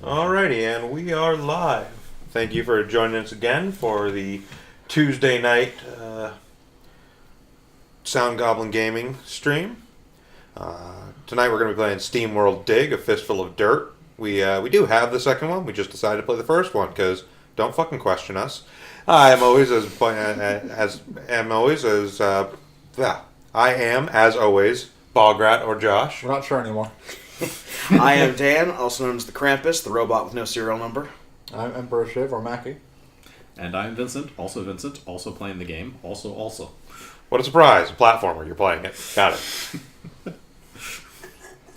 Alrighty, and we are live. Thank you for joining us again for the Tuesday night Sound Goblin Gaming stream. Tonight we're going to be playing Steamworld Dig, A Fistful of Dirt. We do have the second one. We just decided to play the first one because don't fucking question us. I am always Bograt or Josh. We're not sure anymore. I am Dan, also known as the Krampus, the robot with no serial number. I'm Emperor Shiv, or Mackie. And I'm Vincent, also playing the game, also. What a surprise! A platformer, you're playing it. Got it. I'm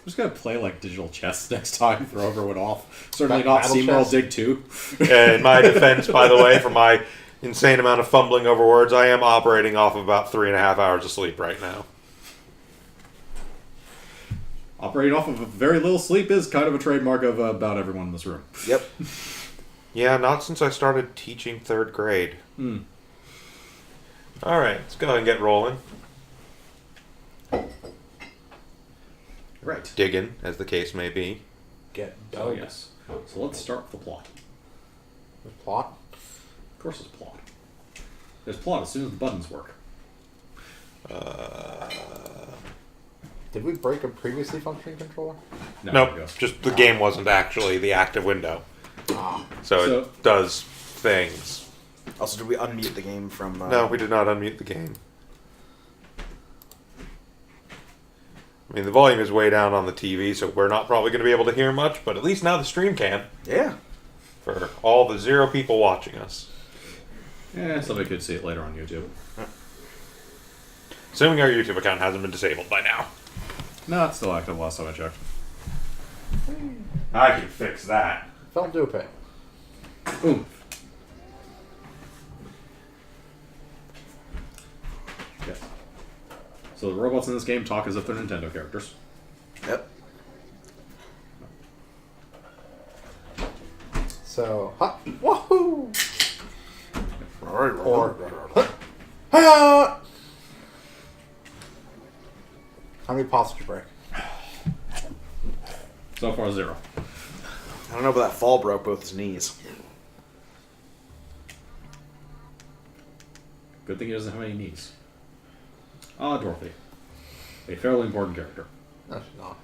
just gonna play like digital chess next time, throw everyone off. Certainly not Steamworld Dig 2. In my defense, by the way, for my insane amount of fumbling over words, I am operating off of about 3.5 hours of sleep right now. Operating off of very little sleep is kind of a trademark of about everyone in this room. Yep. Yeah, not since I started teaching 3rd grade. Alright, let's go ahead and get rolling. Right. Digging, as the case may be. Get Oh, yes. So let's start with the plot. The plot? Of course there's plot. There's plot as soon as the buttons work. Did we break a previously functioning controller? No, Nope, there we go. just the game wasn't actually the active window. So it does things. Also, did we unmute the game from... No, we did not unmute the game. I mean, the volume is way down on the TV, so we're not probably going to be able to hear much, but at least now the stream can. Yeah. For all the 0 people watching us. Yeah, somebody could see it later on YouTube. Assuming our YouTube account hasn't been disabled by now. No, it's still active last time I checked. I can fix that. Don't do it. Boom. Yes. So the robots in this game talk as if they're Nintendo characters. Yep. So, woohoo! Or, Hiya! how many pots did you break? So far, 0. I don't know, but that fall broke both his knees. Good thing he doesn't have any knees. Dorothy. A fairly important character. No, she's not.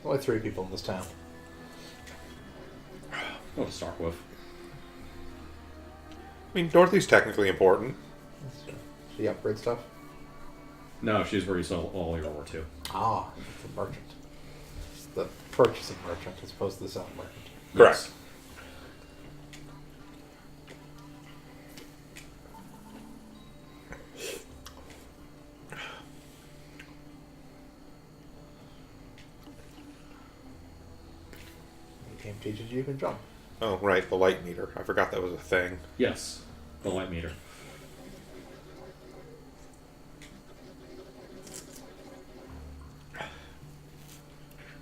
Only 3 people in this town. Oh, to start with. I mean, Dorothy's technically important. She upgrade stuff? No, she's where you sell all your World War II. Ah, it's the merchant. It's the purchasing merchant as opposed to the selling merchant. Correct. Yes. The game teaches you can jump. Oh, right, the light meter. I forgot that was a thing. Yes, the light meter.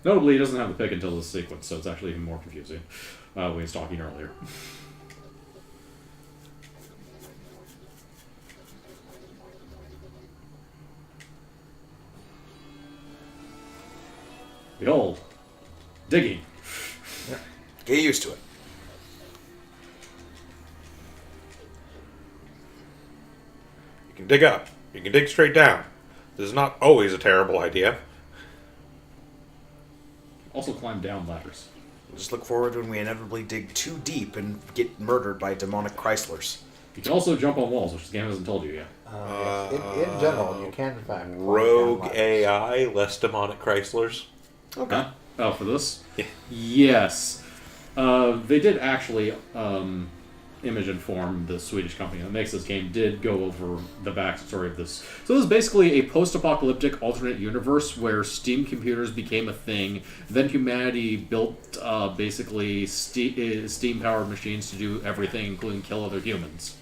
Notably, he doesn't have the pick until this sequence, so it's actually even more confusing when he's talking earlier. Behold, digging. Get used to it. You can dig up. You can dig straight down. This is not always a terrible idea. Also climb down ladders. Just look forward when we inevitably dig too deep and get murdered by demonic Chryslers. You can also jump on walls, which the game hasn't told you yet. Yes. In general, you can in fact climb Rogue down ladders. AI, less demonic Chryslers. Okay. Huh? Oh, for this? Yeah. Yes. They did actually, Image Inform, the Swedish company that makes this game, did go over the backstory of this. So this is basically a post-apocalyptic alternate universe where steam computers became a thing. Then humanity built basically steam-powered machines to do everything, including kill other humans.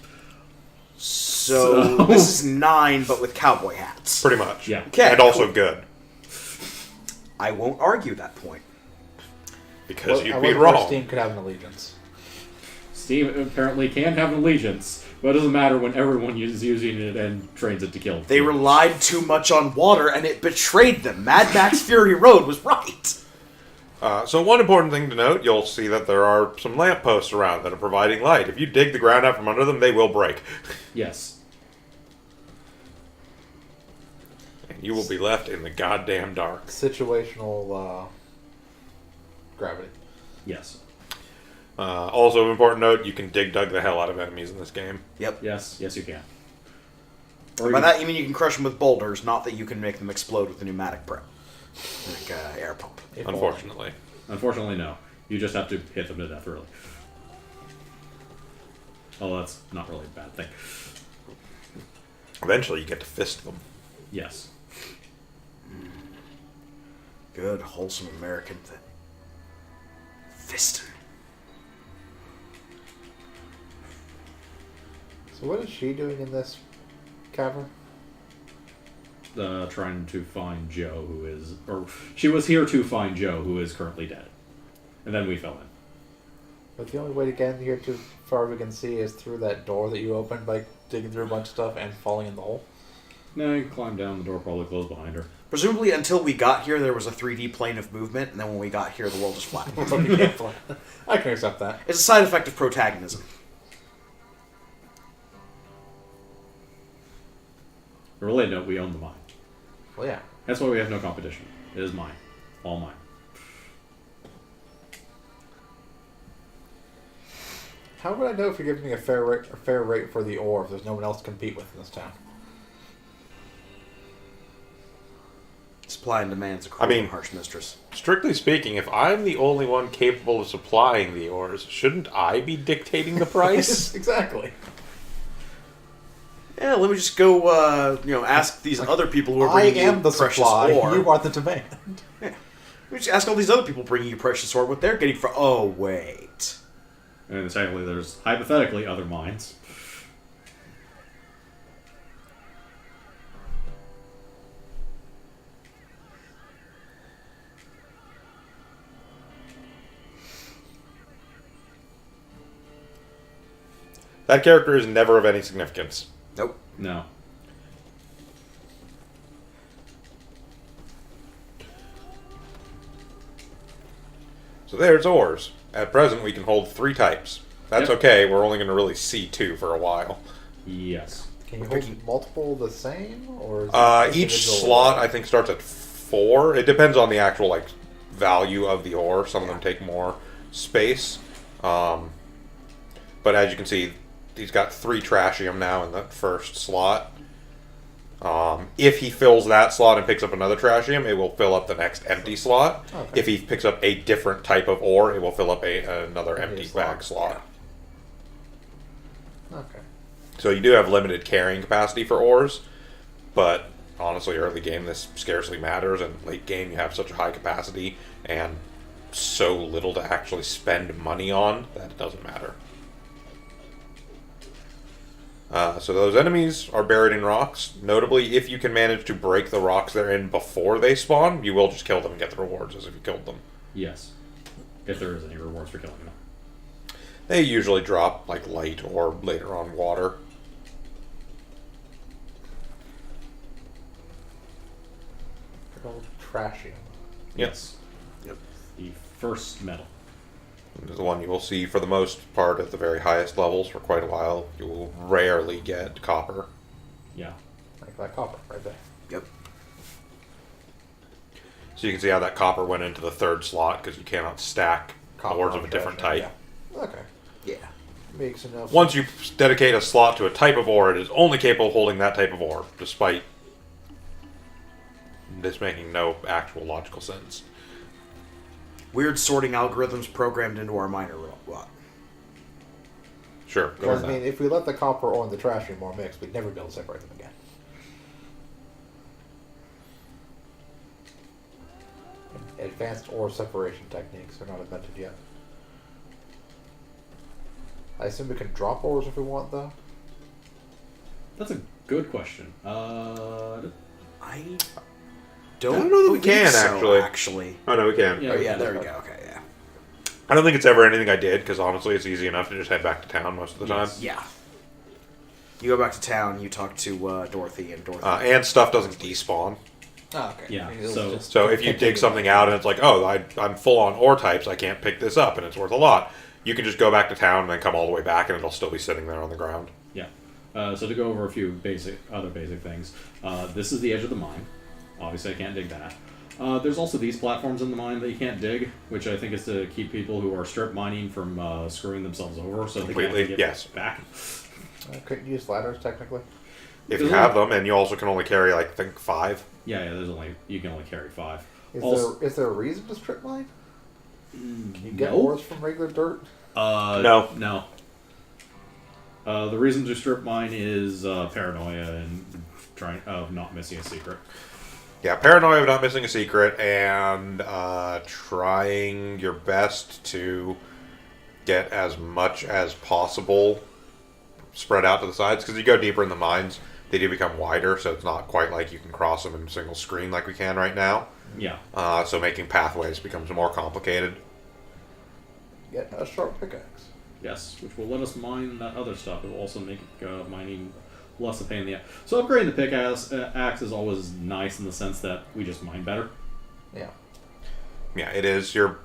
So this is 9, but with cowboy hats. Pretty much. Yeah. Okay, And also cool. good. I won't argue that point. Because Well, you'd I be wonder if wrong. Steam could have an allegiance. Steam apparently can have an allegiance, but it doesn't matter when everyone is using it and trains it to kill. They relied too much on water, and it betrayed them. Mad Max Fury Road was right. So one important thing to note, you'll see that there are some lampposts around that are providing light. If you dig the ground out from under them, they will break. Yes. And you will be left in the goddamn dark. Situational gravity. Yes. Also, an important note, you can dug the hell out of enemies in this game. Yep. Yes. Yes, you can. Or by that you mean you can crush them with boulders, not that you can make them explode with a pneumatic prep. Like air pump. Unfortunately. Unfortunately, no. You just have to hit them to death, really. Oh, that's not really a bad thing. Eventually, you get to fist them. Yes. Good, wholesome American thing. Fisting. So what is she doing in this cavern? Trying to find Joe, who is... Or she was here to find Joe, who is currently dead. And then we fell in. But the only way to get in here, too far we can see, is through that door that you opened by digging through a bunch of stuff and falling in the hole. No, you can climb down, the door probably closed behind her. Presumably, until we got here, there was a 3D plane of movement, and then when we got here, the world just flattened. I can accept that. It's a side effect of protagonism. A related note, we own the mine. Well, yeah. That's why we have no competition. It is mine. All mine. How would I know if you're giving me a fair rate for the ore if there's no one else to compete with in this town? Supply and demand's a cruel I mean- and harsh mistress. Strictly speaking, if I'm the only one capable of supplying the ores, shouldn't I be dictating the price? Exactly. Yeah, let me just go, ask these other people who are I bringing am you the precious supply. ore. You are the demand. Let me just ask all these other people bringing you precious ore what they're getting for... Oh, wait. And secondly, there's hypothetically other mines. That character is never of any significance. Nope. No. So there's ores. At present, we can hold 3 types. That's Yep. okay. We're only going to really see 2 for a while. Yes. Can you hold multiple the same, or is it Each individual? slot, I think, starts at 4. It depends on the actual value of the ore. Some of them take more space. But as you can see, he's got 3 trashium now in the first slot. If he fills that slot and picks up another trashium, it will fill up the next empty slot. Okay. If he picks up a different type of ore, it will fill up another empty bag slot. Okay. So you do have limited carrying capacity for ores, but honestly, early game this scarcely matters, and late game you have such a high capacity and so little to actually spend money on that it doesn't matter. So those enemies are buried in rocks. Notably, if you can manage to break the rocks they're in before they spawn, you will just kill them and get the rewards as if you killed them. Yes. If there is any rewards for killing them. They usually drop light or later on water. Good old trashium. Yes. Yep. The first metal. This is the one you will see for the most part at the very highest levels for quite a while. You will rarely get copper. Yeah. Like that copper right there. Yep. So you can see how that copper went into the 3rd slot because you cannot stack Copper ores on of a the different trashium, type. Yeah. Okay. Yeah. Makes enough. Once you dedicate a slot to a type of ore, it is only capable of holding that type of ore, despite this making no actual logical sense. Weird sorting algorithms programmed into our miner robot. Sure, go Because, with I mean, that. if we let the copper ore and the trashium ore mix, we'd never be able to separate them again. Advanced ore separation techniques are not invented yet. I assume we can drop ores if we want, though. That's a good question. I don't know that we believe can, so, actually. Oh, no, we can. Yeah. Oh, yeah, there we go. Okay, yeah. I don't think it's ever anything I did, because honestly, it's easy enough to just head back to town most of the time. Yes. Yeah. You go back to town, you talk to Dorothy, and Dorothy... And stuff doesn't despawn. Oh, okay. Yeah, It was so- just So if you dig something out and it's like, oh, I'm full on ore types, I can't pick this up and it's worth a lot, you can just go back to town and then come all the way back and it'll still be sitting there on the ground. Yeah. So to go over a few other basic things, this is the edge of the mine. Obviously, I can't dig that. There's also these platforms in the mine that you can't dig, which I think is to keep people who are strip mining from screwing themselves over, so they Completely, can't get yes. back. Couldn't use ladders technically. If you have them, and you also can only carry, like, I think 5. Yeah, you can only carry 5. Is there a reason to strip mine? Can you get no. ores from regular dirt? No. No. The reason to strip mine is paranoia and trying of not missing a secret. Yeah, paranoia of not missing a secret and trying your best to get as much as possible spread out to the sides. Because you go deeper in the mines, they do become wider, so it's not quite like you can cross them in a single screen like we can right now. Yeah. So making pathways becomes more complicated. Get a sharp pickaxe. Yes, which will let us mine that other stuff. It will also make mining less a pain in the ass. So upgrading the pickaxe axe is always nice in the sense that we just mine better. Yeah. Yeah, it is your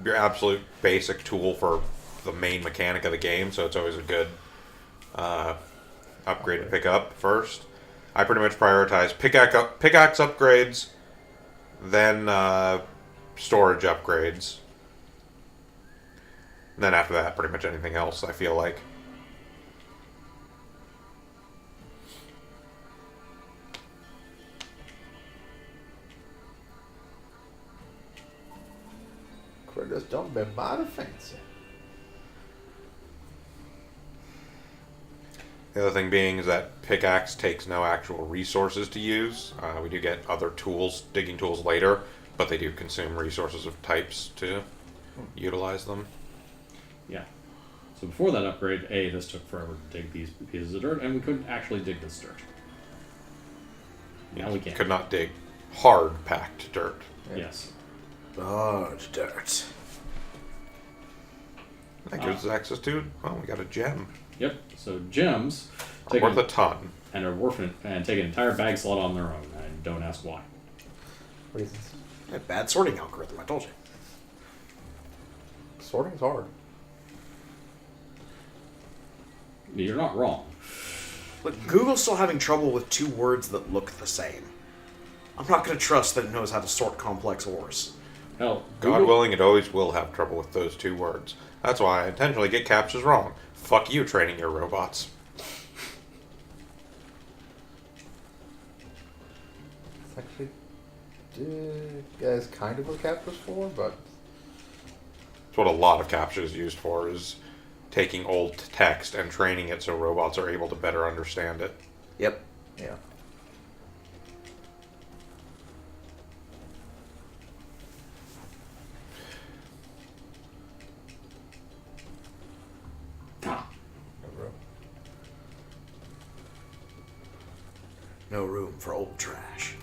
absolute basic tool for the main mechanic of the game, so it's always a good upgrade to pick up first. I pretty much prioritize pickaxe upgrades, then storage upgrades. And then after that, pretty much anything else, I feel like. Critters don't be mighty fancy. The other thing being is that pickaxe takes no actual resources to use. We do get other tools, digging tools later, but they do consume resources of types to utilize them. Yeah. So before that upgrade, this took forever to dig these pieces of dirt, and we couldn't actually dig this dirt. Now we can. Could not dig hard packed dirt. Yes. Large dirt. That gives us access to, well, we got a gem. Yep. So gems Worth a ton. and are worth it and take an entire bag slot on their own, and don't ask why. Reasons. Bad sorting algorithm, I told you. Sorting's hard. You're not wrong. Look, Google's still having trouble with 2 words that look the same. I'm not going to trust that it knows how to sort complex ores. Hell, God willing, it always will have trouble with those 2 words. That's why I intentionally get captures wrong. Fuck you training your robots. It's actually, you guys kind of what captures for, but It's what a lot of captures is used for, is taking old text and training it so robots are able to better understand it. Yep. yeah. Ah, No room for old trash.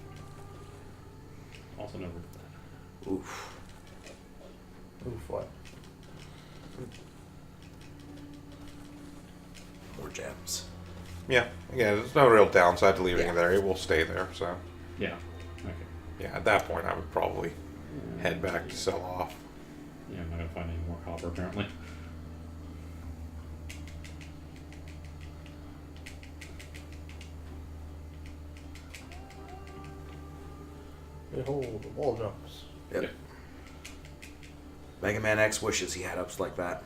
also never did that. Oof. Oof, what? More gems. Yeah, again, there's no real downside to leaving Yeah. it there. It will stay there, so... Yeah. Okay. Yeah, at that point, I would probably head back to sell off. Yeah, I'm not gonna find any more copper apparently. Behold, the wall jumps. Yep. Yep. Mega Man X wishes he had ups like that.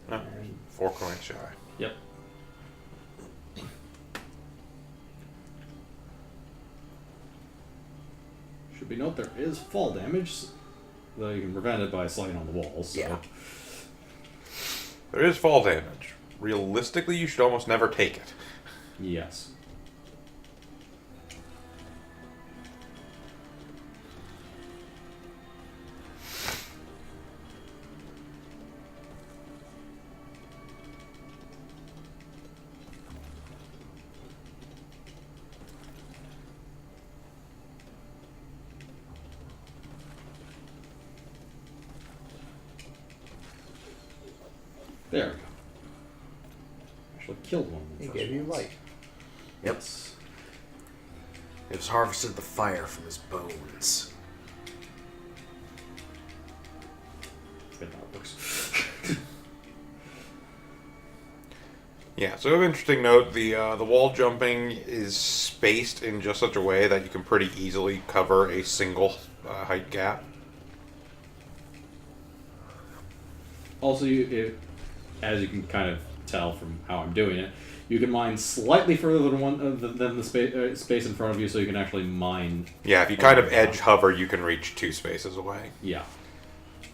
No, 4 coins shy. Yep. Should be note there is fall damage, though you can prevent it by sliding on the walls. So. Yeah. There is fall damage. Realistically, you should almost never take it. Yes. There we go. Actually killed one of them. He first gave you ones. light. Yep. Yes. It has harvested the fire from his bones. Good, that works. Yeah, so an interesting note, the wall jumping is spaced in just such a way that you can pretty easily cover a single height gap. Also, as you can kind of tell from how I'm doing it, you can mine slightly further than the space in front of you, so you can actually mine. Yeah, if you kind of edge hover, you can reach 2 spaces away. Yeah.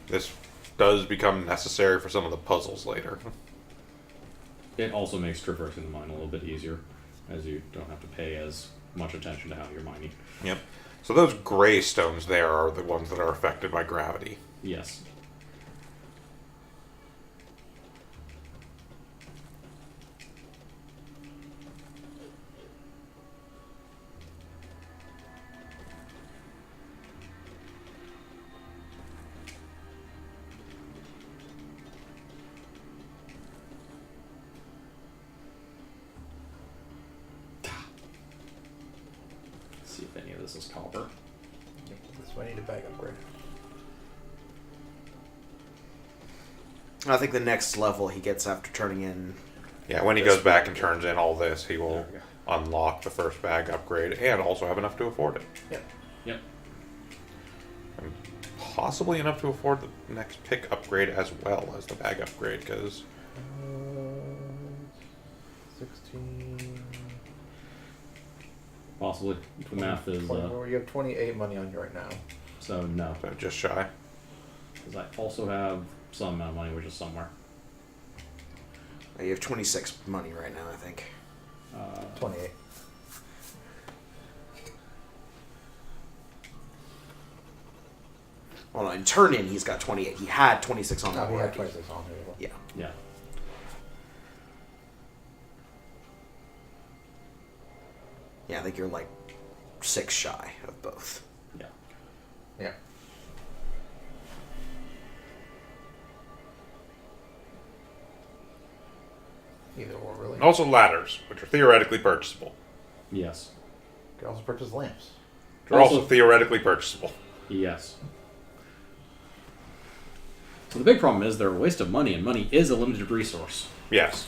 This does become necessary for some of the puzzles later. It also makes traversing the mine a little bit easier, as you don't have to pay as much attention to how you're mining. Yep. So those gray stones there are the ones that are affected by gravity. Yes. See if any of this is copper. This way I need a bag upgrade. I think the next level he gets after turning in. Yeah, when he This goes back and turns in all this, he will There we go. unlock the first bag upgrade and also have enough to afford it. Yep. Yep. And possibly enough to afford the next pick upgrade as well as the bag upgrade, because 16. Possibly. The math is 24. You have 28 money on you right now. so no, so just shy. because I also have some amount of money, which is somewhere. You have 26 money right now, I think. 28. Well, no, in turn in, he's got 28. He had 26 on No, him he had already. 26 on here. Yeah. Yeah. Yeah, I think you're like 6 shy of both. Yeah. Yeah. Either or, really. And also ladders, which are theoretically purchasable. Yes. You can also purchase lamps. They're also theoretically purchasable. Yes. So the big problem is they're a waste of money, and money is a limited resource. Yes.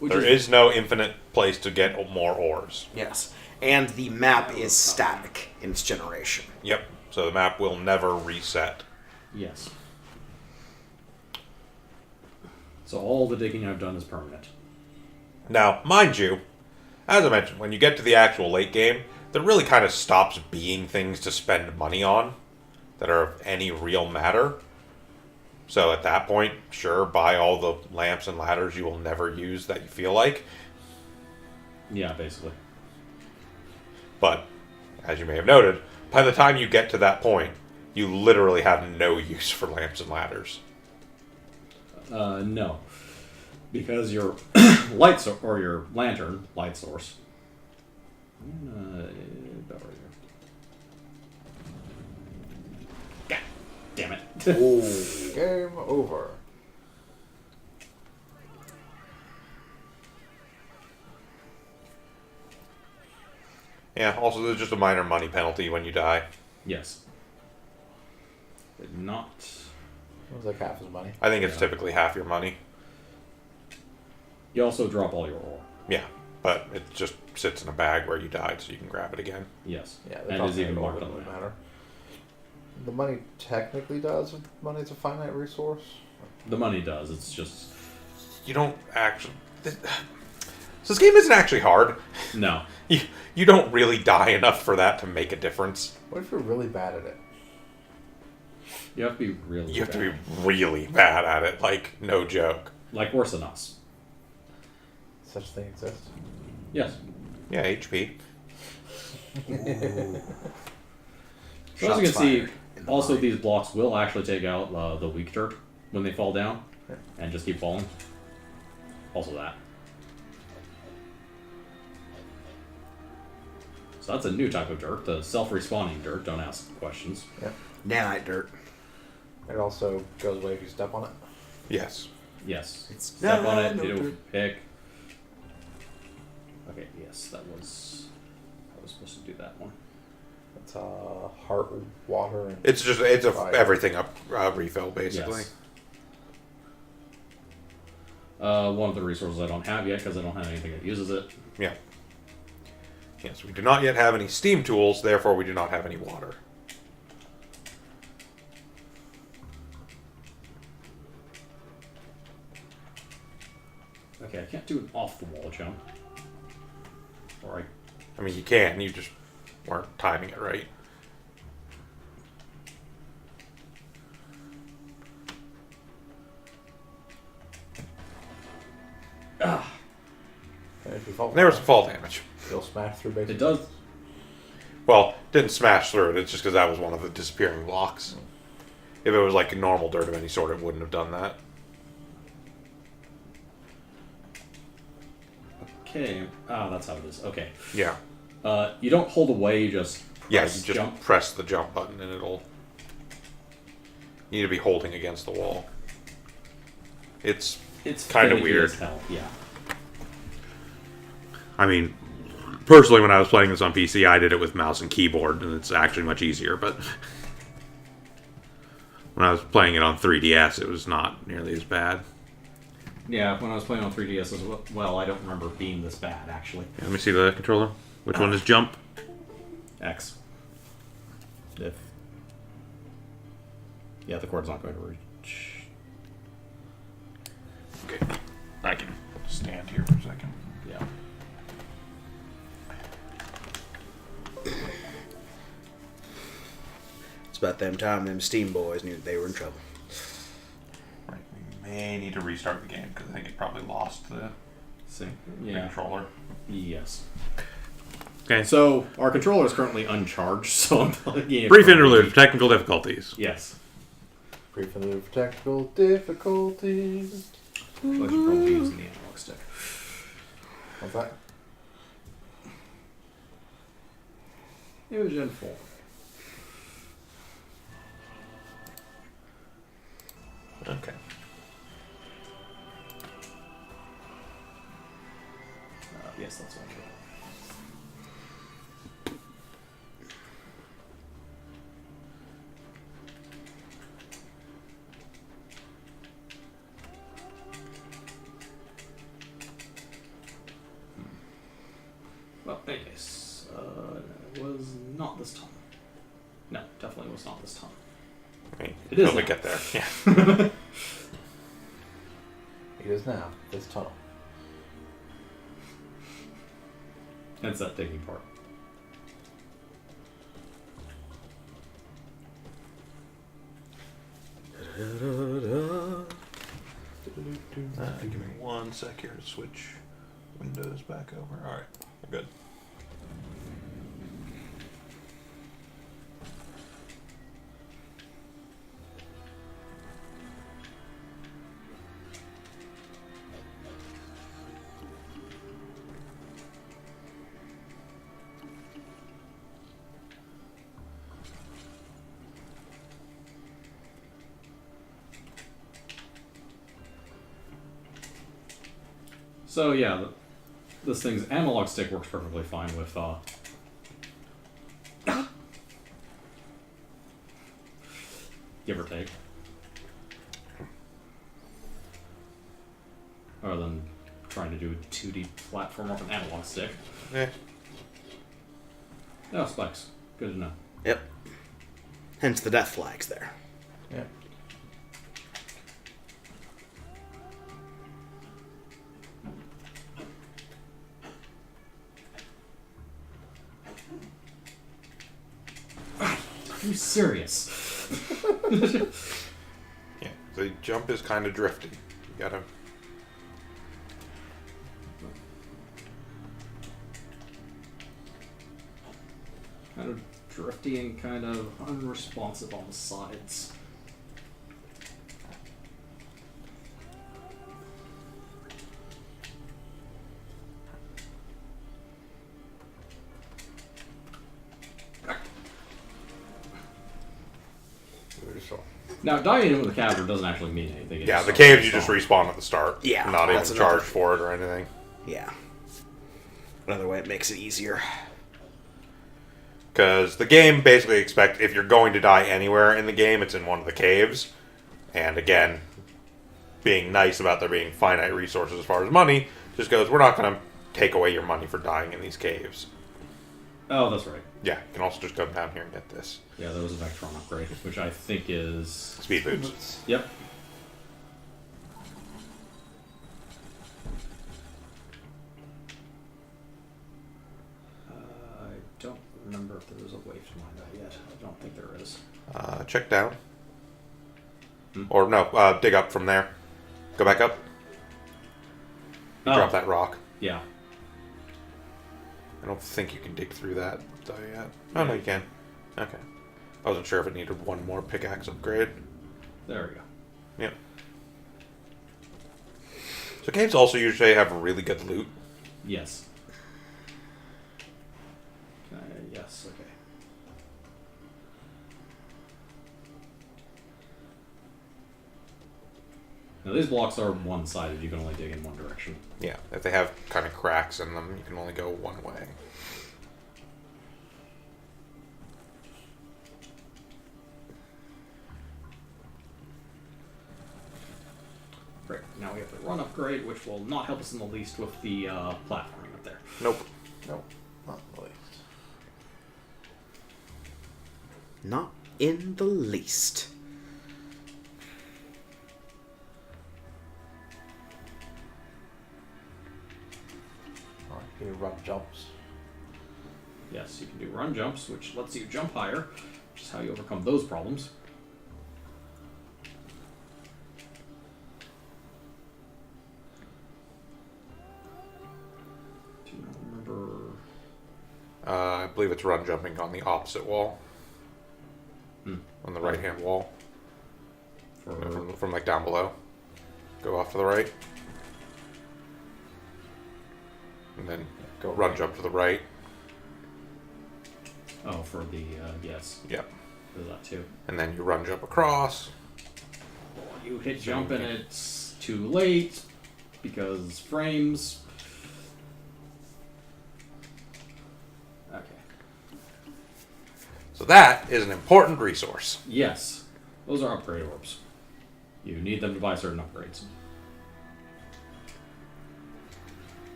Which There is no infinite place to get more ores. Yes. And the map is static in its generation. Yep. So the map will never reset. Yes. So all the digging I've done is permanent. Now, mind you, as I mentioned, when you get to the actual late game, there really kind of stops being things to spend money on that are of any real matter. So at that point, sure, buy all the lamps and ladders you will never use that you feel like. Yeah, basically. But, as you may have noted, by the time you get to that point, you literally have no use for lamps and ladders. No. Because your or your lantern light source. About right here. God damn it. Ooh. Game over. Yeah, also there's just a minor money penalty when you die. Yes. But not. It was like half his money. I think it's Yeah. typically half your money. You also drop all your ore. Yeah, but it just sits in a bag where you died so you can grab it again. Yes. Yeah, and it is even marked on doesn't the map. matter. The money technically does. Money's a finite resource. The money does. It's just You don't actually... So this game isn't actually hard. no. You don't really die enough for that to make a difference. What if you're really bad at it? You have to be really. You have to be bad. really bad at it, like, no joke. Like worse than us. Such thing exists. Yes. Yeah, HP. So as Shots you can see, fired in the also mine. these blocks will actually take out the weak dirt when they fall down, Yeah. and just keep falling. Also that. So that's a new type of dirt, the self-respawning dirt. Don't ask questions. Yeah. Nanite dirt. It also goes away if you step on it. Yes. Yes. No, Step on it, no it'll dirt. pick. Okay, yes, that was... I was supposed to do that one. It's heart, water, and It's a fire. everything up refill basically. Yes. One of the resources I don't have yet because I don't have anything that uses it. Yeah. Yes, we do not yet have any steam tools, therefore we do not have any water. Okay, I can't do an off-the-wall jump. Or I mean, you can, you just weren't timing it right. And if you fall There was down, some fall damage. you'll smash through basically. it does... Well, didn't smash through it, it's just because that was one of the disappearing blocks. If it was like normal dirt of any sort, it wouldn't have done that. Okay. Ah, that's how it is. Okay. Yeah. You don't hold away, you just Yeah, press you just jump. press the jump button and it'll... You need to be holding against the wall. It's It's kinda finicky weird. as hell, yeah. I mean, personally, when I was playing this on PC, I did it with mouse and keyboard, and it's actually much easier, but when I was playing it on 3DS, it was not nearly as bad. Yeah, when I was playing on 3DS as well, I don't remember it being this bad, actually. Let me see the controller. Which one is jump? X. If... Yeah, the cord's not going to reach. Okay, I can stand here for a second. Yeah. It's about them time them Steam boys knew they were in trouble. Right, we may need to restart the game, because I think it probably lost the See? Yeah. controller. Yes. Okay, So, our controller is currently uncharged, so I'm plugging it. brief interlude, technical difficulties. Yes. Brief interlude for technical difficulties. I should probably be using the analog stick. What's that? Image in 4. Okay. Yes, that's what I'm doing. Well, anyways, it was not this time. No, definitely was not this time. I mean, It is till we now. get there. Yeah. It is now. This tunnel. That's that digging part. Give me 1 sec here to switch Windows back over. Alright, we're good. So yeah, this thing's analog stick works perfectly fine with give or take. Other than trying to do a 2D platform off an analog stick. Eh. No spikes. Good to know. Yep. Hence the death flags there. Yeah. Are you serious? Yeah, the jump is kind of drifty. You gotta... Kind of drifty and kind of unresponsive on the sides. Beautiful. Now, diving in with a cavern doesn't actually mean anything. It Yeah, just the starts caves you to just spawn. respawn at the start. Yeah, Not even that's charged another- for it or anything. Yeah. Another way it makes it easier. Because the game basically expects if you're going to die anywhere in the game, it's in one of the caves. And again, being nice about there being finite resources as far as money, just goes, we're not going to take away your money for dying in these caves. Oh, that's right. Yeah, you can also just come down here and get this. Yeah, there was a Vectron upgrade, which I think is... Speed boots. Yep. I don't remember if there was a way to mine that yet. I don't think there is. Check down. Or no, dig up from there. Go back up. Oh. Drop that rock. Yeah. I don't think you can dig through that though yet. Oh, no, you can. Okay. I wasn't sure if it needed one more pickaxe upgrade. There we go. Yep. So caves also usually have really good loot. Yes. Yes, okay. Now these blocks are one-sided. You can only dig in one direction. Yeah, if they have kind of cracks in them, you can only go one way. Great. Now we have the run upgrade, which will not help us in the least with the platforming up there. Nope. Nope, not the least. Not in the least. Alright, you run jumps. Yes, you can do run jumps, which lets you jump higher, which is how you overcome those problems. Do you remember? I believe it's run jumping on the opposite wall. On the right-hand wall. From like down below. Go off to the right. And then go run jump to the right. Oh, for the yes, Yep. there's that too. And then you run jump across. You hit jump and it's too late because frames. Okay. So that is an important resource. Yes, those are upgrade orbs. You need them to buy certain upgrades.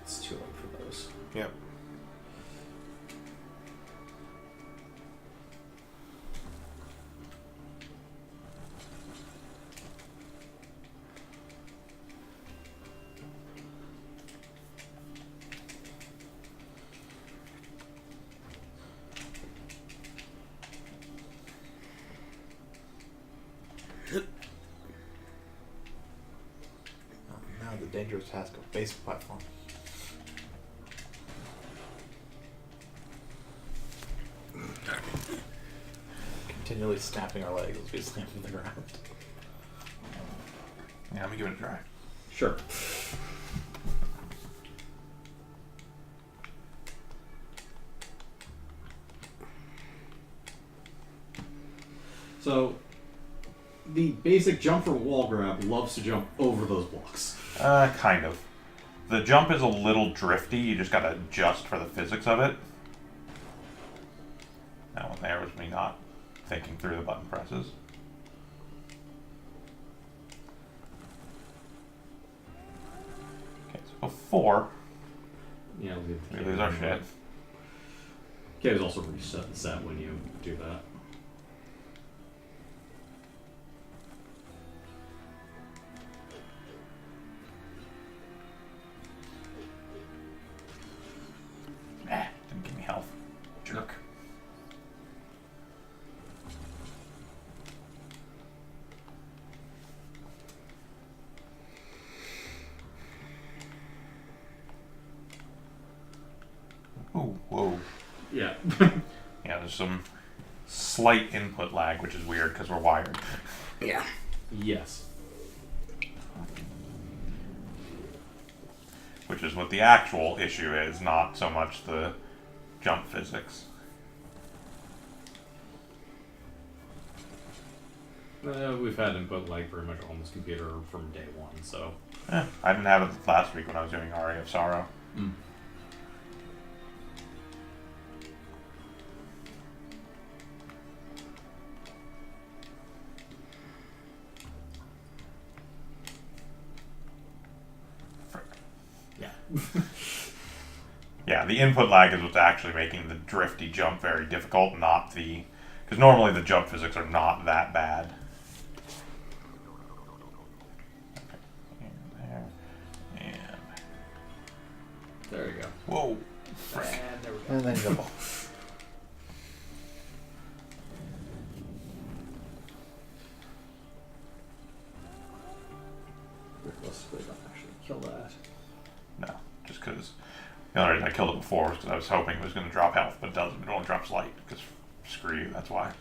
It's too late for those. Yep. Now the dangerous task of base platform. Continually snapping our legs as we slam to the ground. Yeah, let me give it a try. Sure. So, the basic jump from wall grab loves to jump over those blocks. Kind of. The jump is a little drifty. You just gotta adjust for the physics of it. That one there was me not thinking through the button presses. Okay, so before Yeah, we lose our shit. Caves also reset the set when you do that. Didn't give me health. Jerk. Ooh, whoa. Yeah. Yeah, there's some slight input lag, which is weird because we're wired. Yeah. Yes. Which is what the actual issue is, not so much the jump physics. We've had input lag pretty much on this computer from day one, so. I didn't have it last week when I was doing Aria of Sorrow. Mm. Yeah. Yeah, the input lag is what's actually making the drifty jump very difficult, not the... Because normally the jump physics are not that bad. Okay, there, and... There you go. Whoa! And there we go. And then the ball. Realistically, don't actually kill that. No, just because... The only reason I killed it before was because I was hoping it was going to drop health, but it doesn't. It only drops light, because screw you, that's why.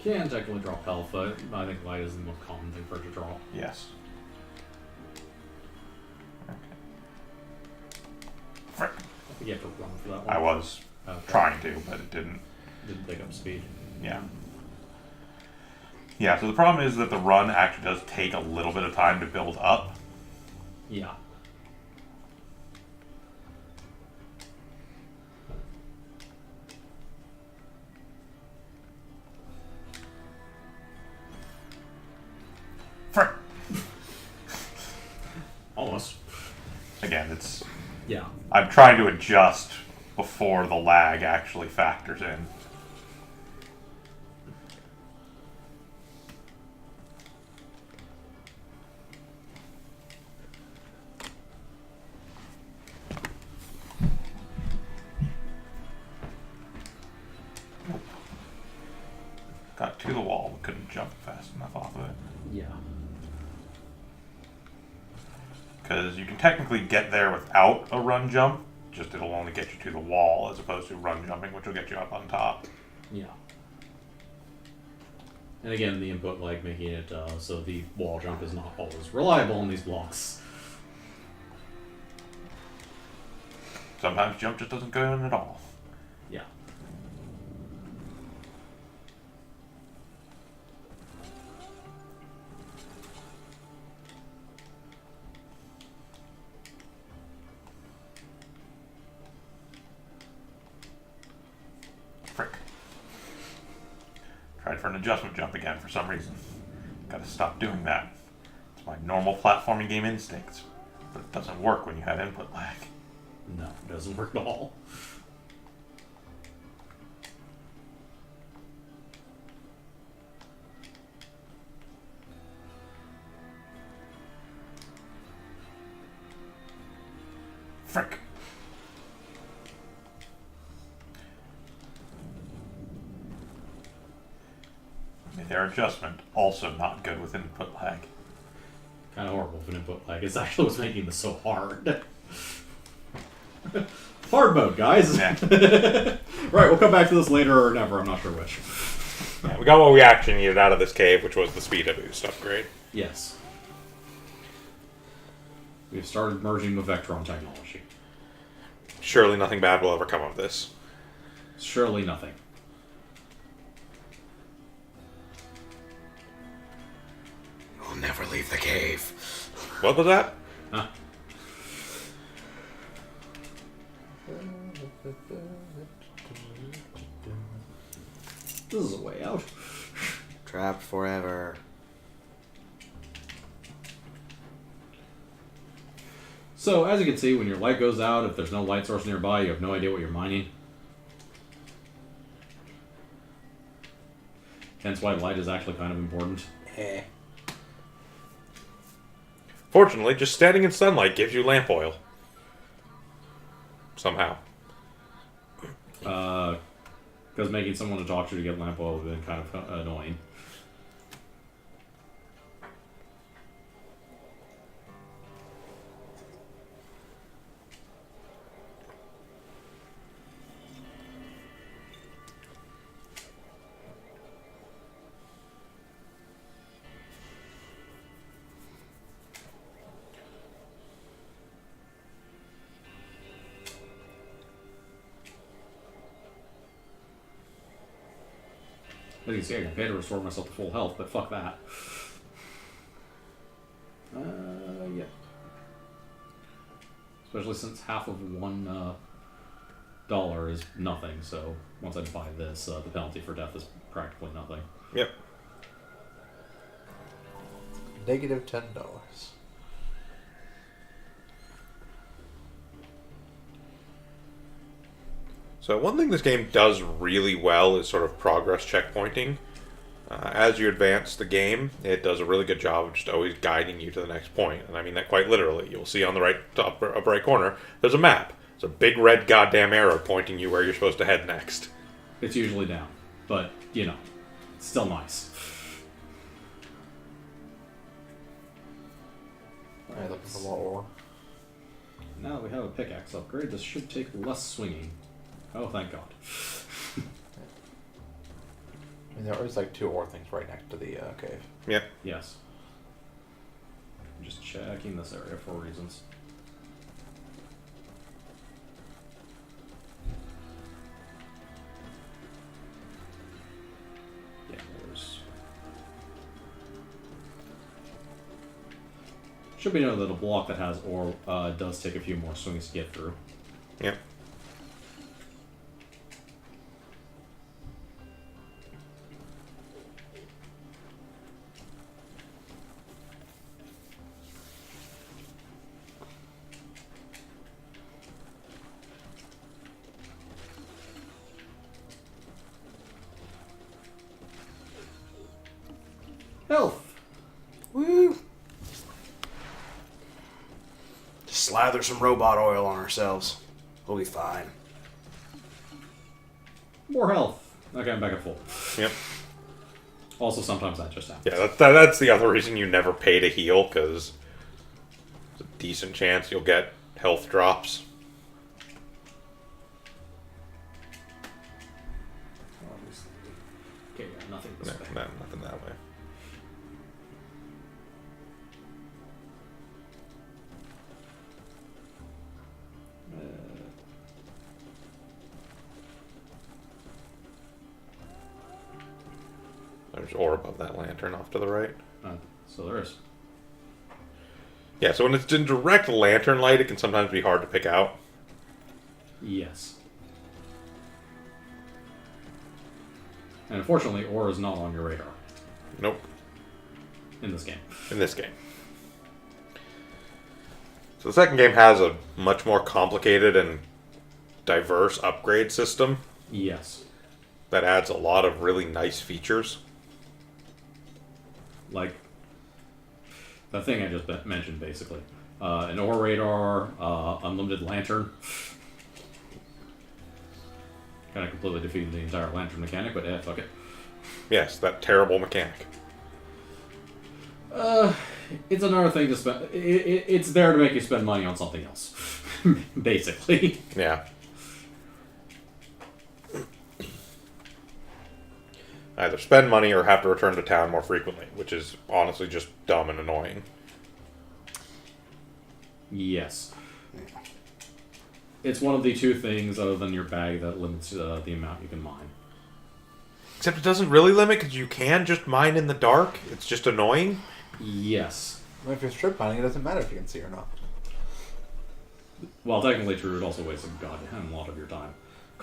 Can technically drop health, but I think light is the most common thing for it to draw. Yes. Okay. Frick. I think you have to run for that one. I was Okay. trying to, but it didn't. Didn't pick up speed. Yeah. Yeah, so the problem is that the run actually does take a little bit of time to build up. Yeah. Frick. Almost. Again, it's... Yeah. I'm trying to adjust before the lag actually factors in. Got to the wall, but couldn't jump fast enough off of it. Yeah. Because you can technically get there without a run jump, just it'll only get you to the wall as opposed to run jumping, which will get you up on top. Yeah. And again, the input lag making it so the wall jump is not always reliable on these blocks. Sometimes jump just doesn't go in at all. Yeah. Frick. Tried for an adjustment jump again for some reason. Gotta stop doing that. It's my normal platforming game instincts. But it doesn't work when you have input lag. No, it doesn't work at all. Frick. Their adjustment also not good with input lag. Kind of horrible for input lag. It's actually what's making this so hard. Hard mode, guys. Yeah. Right, we'll come back to this later or never. I'm not sure which. Yeah, we got what we actually needed out of this cave, which was the speed boost upgrade. Yes. We've started merging with Vectron technology. Surely nothing bad will ever come of this. Surely nothing. We'll never leave the cave. What was that? Huh. This is a way out. Trapped forever. So, as you can see, when your light goes out, if there's no light source nearby, you have no idea what you're mining. Hence why light is actually kind of important. Eh. Fortunately, just standing in sunlight gives you lamp oil. Somehow. Because making someone to talk to get lamp oil would have been kind of annoying. As you can see, I can pay to restore myself to full health, but fuck that. Yeah. Especially since half of $1 is nothing, so once I buy this, the penalty for death is practically nothing. Yep. Negative $10. So one thing this game does really well is sort of progress checkpointing. As you advance the game, it does a really good job of just always guiding you to the next point. And I mean that quite literally. You'll see on the right top upper right corner, there's a map. It's a big red goddamn arrow pointing you where you're supposed to head next. It's usually down, but, you know, it's still nice. Alright, looking for more ore. Now that we have a pickaxe upgrade, this should take less swinging. Oh, thank God. I mean, there is like 2 ore things right next to the cave. Yep. Yes. I'm just checking this area for reasons. Yeah, there's... Should be noted that a block that has ore does take a few more swings to get through. Yep. Health! Woo! Just slather some robot oil on ourselves. We'll be fine. More health. Okay, I'm back at full. Yep. Also, sometimes that just happens. Yeah, that's the other reason you never pay to heal, because there's a decent chance you'll get health drops. Okay, yeah, nothing this No, way. no, nothing that way. There's ore above that lantern off to the right. So there is. Yeah, so when it's in direct lantern light, it can sometimes be hard to pick out. Yes. And unfortunately, ore is not on your radar Nope, in this game. in this game. So the second game has a much more complicated and diverse upgrade system Yes. that adds a lot of really nice features. Like the thing I just mentioned, basically. An ore radar, unlimited lantern. Kind of completely defeated the entire lantern mechanic, but fuck it. Yes, that terrible mechanic. It's another thing to spend. It's there to make you spend money on something else, basically. Yeah. Either spend money or have to return to town more frequently, which is honestly just dumb and annoying. Yes. It's one of the 2 things other than your bag that limits the amount you can mine. Except it doesn't really limit, because you can just mine in the dark. It's just annoying. Yes. Well, if you're strip mining, it doesn't matter if you can see or not. While technically true, it also wastes a goddamn lot of your time.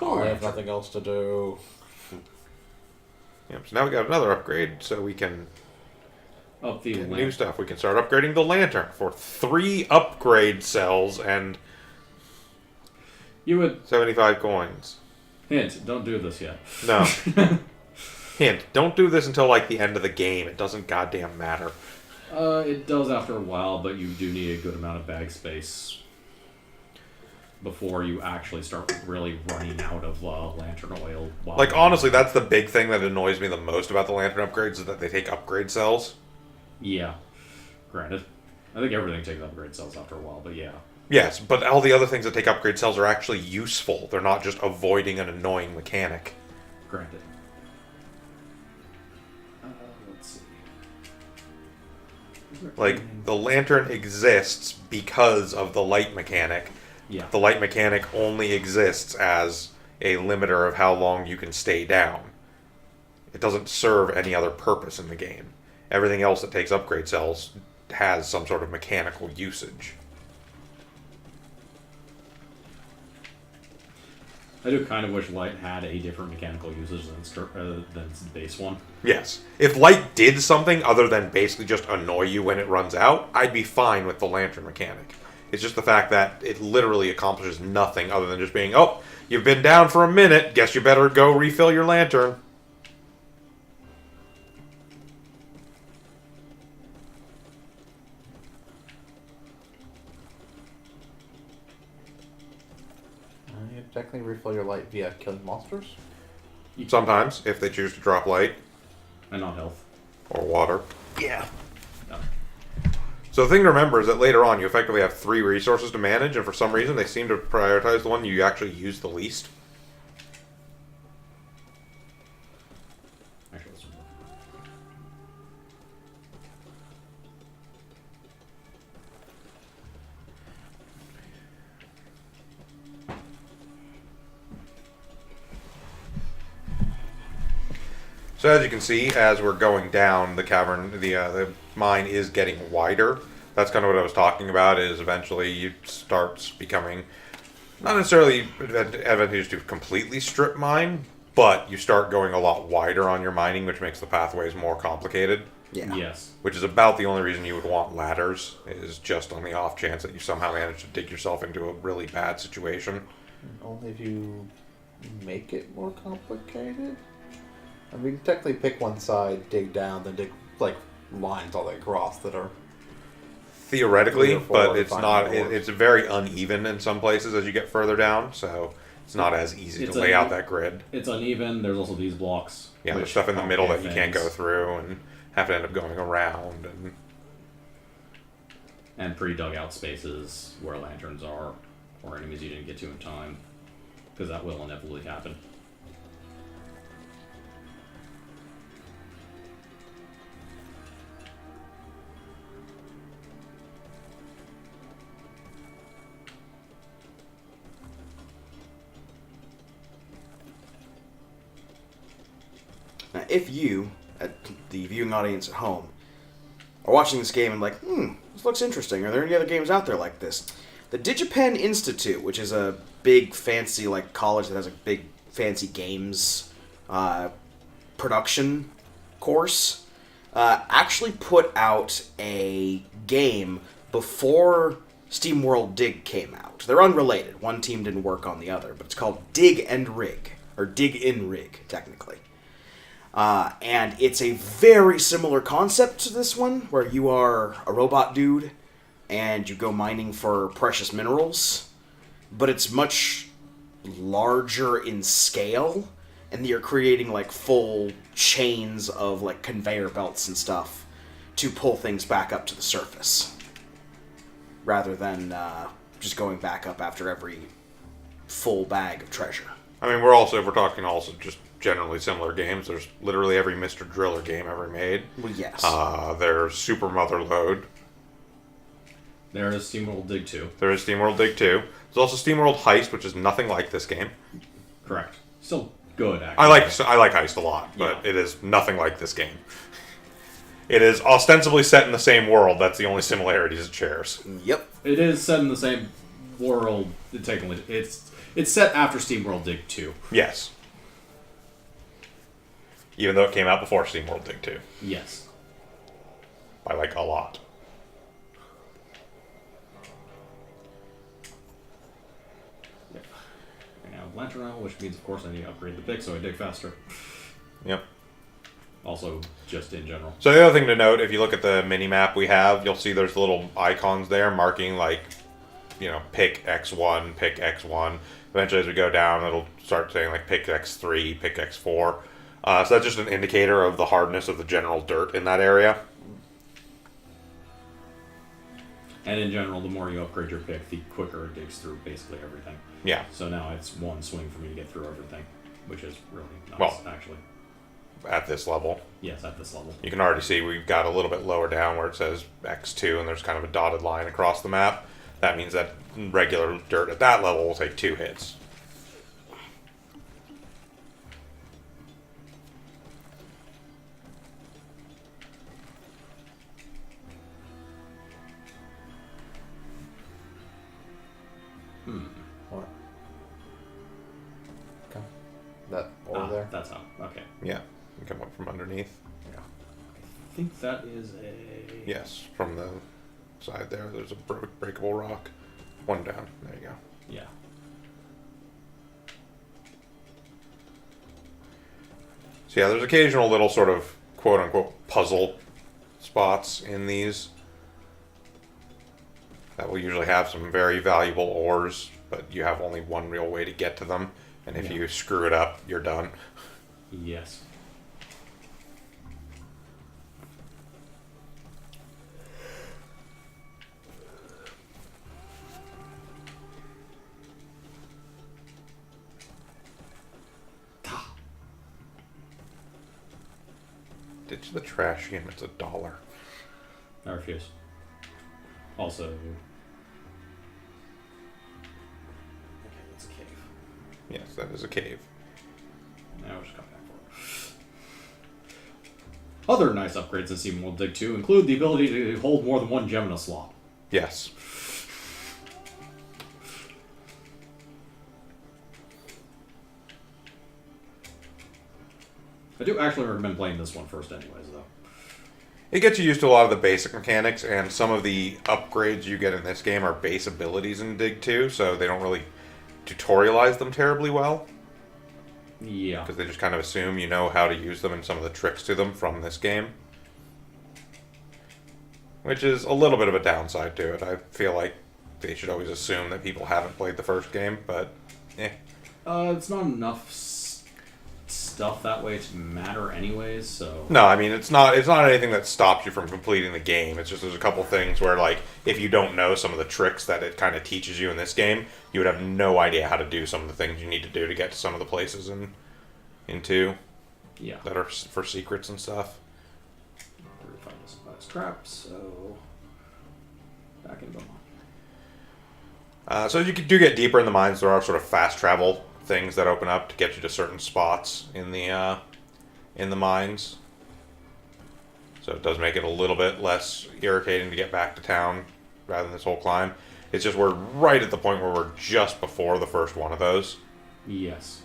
I have nothing else to do. Yep, so now we got another upgrade, so we can Up the get new lamp. stuff. We can start upgrading the lantern for 3 upgrade cells and You would 75 coins. hint. Don't do this yet. No. Hint, don't do this until like the end of the game. It doesn't goddamn matter. It does after a while, but you do need a good amount of bag space before you actually start really running out of lantern oil. Like, honestly, that's the big thing that annoys me the most about the lantern upgrades, is that they take upgrade cells. Yeah. Granted. I think everything takes upgrade cells after a while, but yeah. Yes, but all the other things that take upgrade cells are actually useful. They're not just avoiding an annoying mechanic. Granted. Let's see. Is there Like, anything- the lantern exists because of the light mechanic. Yeah. The light mechanic only exists as a limiter of how long you can stay down. it doesn't serve any other purpose in the game. Everything else that takes upgrade cells has some sort of mechanical usage. I do kind of wish light had a different mechanical usage than its base one. Yes. If light did something other than basically just annoy you when it runs out, I'd be fine with the lantern mechanic. It's just the fact that it literally accomplishes nothing other than just being, oh, you've been down for a minute, guess you better go refill your lantern. You technically refill your light via killing monsters. Sometimes, if they choose to drop light And not health. or water. Yeah. No. So the thing to remember is that later on you effectively have 3 resources to manage, and for some reason they seem to prioritize the one you actually use the least. Actually, this one. So as you can see, as we're going down the cavern, the mine is getting wider. That's kind of what I was talking about, is eventually it starts becoming not necessarily advantageous to completely strip mine, but you start going a lot wider on your mining, which makes the pathways more complicated. Yeah. Yes. Which is about the only reason you would want ladders, is just on the off chance that you somehow manage to dig yourself into a really bad situation. Only if you make it more complicated. I mean, technically pick one side, dig down, then dig like lines all the way across that are. Theoretically, 3 or 4 but it's fine not. doors. It's very uneven in some places as you get further down, so it's not as easy It's to lay out uneven. that grid. It's uneven. There's also these blocks. Yeah, there's which stuff in the middle that you complicate can't go things. through and have to end up going around. And pre-dug out spaces where lanterns are, or enemies you didn't get to in time, because that will inevitably happen. Now, if you, at the viewing audience at home, are watching this game and like, this looks interesting. Are there any other games out there like this? The DigiPen Institute, which is a big, fancy, like, college that has a big, fancy games production course, actually put out a game before Steamworld Dig came out. They're unrelated. One team didn't work on the other, but it's called Dig and Rig, or Dig in Rig, technically. And it's a very similar concept to this one, where you are a robot dude and you go mining for precious minerals, but it's much larger in scale, and you're creating like full chains of like conveyor belts and stuff to pull things back up to the surface, rather than just going back up after every full bag of treasure. I mean, we're talking also just generally similar games. There's literally every Mr. Driller game ever made. Well, yes. There's Super Mother Load. There is Steamworld Dig 2. There is Steamworld Dig 2. There's also Steamworld Heist, which is nothing like this game. Correct. Still good, actually. I like Heist a lot, but Yeah. it is nothing like this game. It is ostensibly set in the same world. That's the only similarities it shares. Yep. It is set in the same world. Technically, it's set after Steamworld Dig 2. Yes. Even though it came out before Steamworld Dig 2. Yes. By like a lot. Lantern oil, which means, of course, I need to upgrade the pick so I dig faster. Yep. Also, just in general. So the other thing to note, if you look at the mini map we have, you'll see there's little icons there marking like, pick X1, pick X1. Eventually, as we go down, it'll start saying like pick X3, pick X4. So that's just an indicator of the hardness of the general dirt in that area. And in general, the more you upgrade your pick, the quicker it digs through basically everything. Yeah. So now it's one swing for me to get through everything, which is really nice, Well- actually. At this level. Yes, at this level. You can already see we've got a little bit lower down where it says X2 and there's kind of a dotted line across the map. That means that regular dirt at that level will take 2 hits. think that is a... Yes, from the side there, there's a breakable rock. One down. There you go. Yeah. So yeah, there's occasional little sort of quote-unquote puzzle spots in these that will usually have some very valuable ores, but you have only one real way to get to them, and if you screw it up, you're done. Yes. Ditch the trash can, it's $1. I refuse. Also... Okay, that's a cave. Yes, that is a cave. Now we'll just come back for it. Other nice upgrades in Steamworld Dig 2 include the ability to hold more than one gem in a slot. Yes. I do actually recommend playing this one first anyways, though. It gets you used to a lot of the basic mechanics, and some of the upgrades you get in this game are base abilities in Dig 2, so they don't really tutorialize them terribly well, Yeah. because they just kind of assume you know how to use them and some of the tricks to them from this game. Which is a little bit of a downside to it. I feel like they should always assume that people haven't played the first game, but It's not enough stuff that way to matter anyways, so... No, I mean, it's not anything that stops you from completing the game. It's just there's a couple things where, like, if you don't know some of the tricks that it kind of teaches you in this game, you would have no idea how to do some of the things you need to do to get to some of the places in 2 Yeah. that are for secrets and stuff. Find this scrap, so... Back into the mine. So you do get deeper in the mines. There are sort of fast travel things that open up to get you to certain spots in the mines. So it does make it a little bit less irritating to get back to town rather than this whole climb. It's just we're right at the point where we're just before the first one of those. Yes.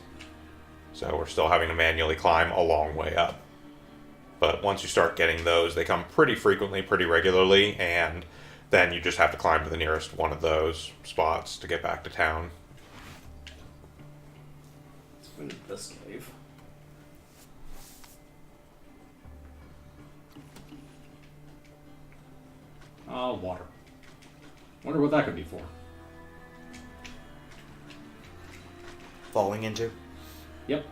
So we're still having to manually climb a long way up. But once you start getting those, they come pretty frequently, pretty regularly, and then you just have to climb to the nearest one of those spots to get back to town. Let's finish this cave. Water. Wonder what that could be for. Falling into? Yep.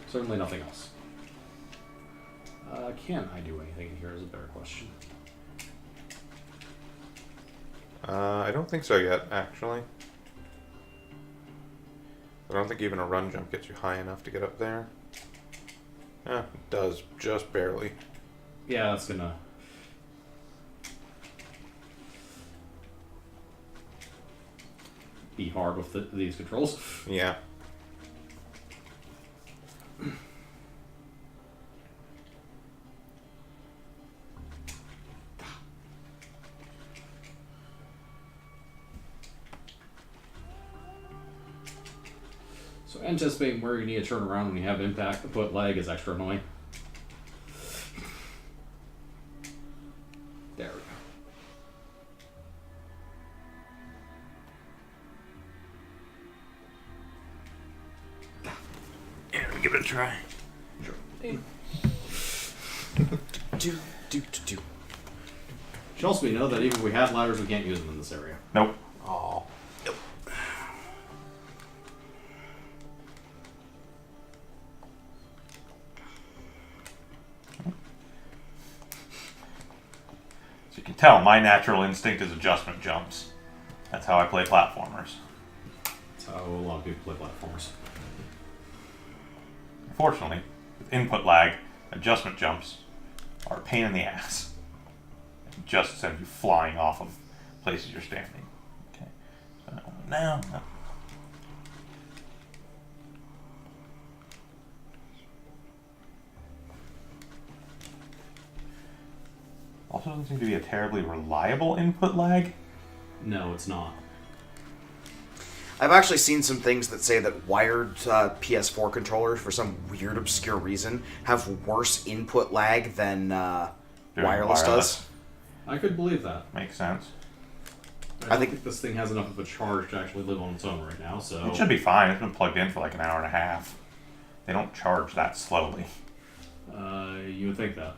Certainly nothing else. Can I do anything in here is a better question. I don't think so yet, actually. I don't think even a run jump gets you high enough to get up there. Yeah, it does, just barely. Yeah, that's gonna... be hard with these controls. Yeah. So anticipating where you need to turn around when you have impact to put lag is extra annoying. There we go. Yeah, give it a try. Sure. Do. Should also be know that even if we had ladders, we can't use them in this area. Nope. Oh. So you can tell my natural instinct is adjustment jumps. That's how I play platformers. That's how a lot of people play platformers. Unfortunately, with input lag, adjustment jumps are a pain in the ass. And just send you flying off of places you're standing. Okay. So now. Also doesn't seem to be a terribly reliable input lag. No, it's not. I've actually seen some things that say that wired PS4 controllers, for some weird, obscure reason, have worse input lag than wireless does. I could believe that. Makes sense. I think this thing has enough of a charge to actually live on its own right now, so... It should be fine. It's been plugged in for like an hour and a half. They don't charge that slowly. You would think that.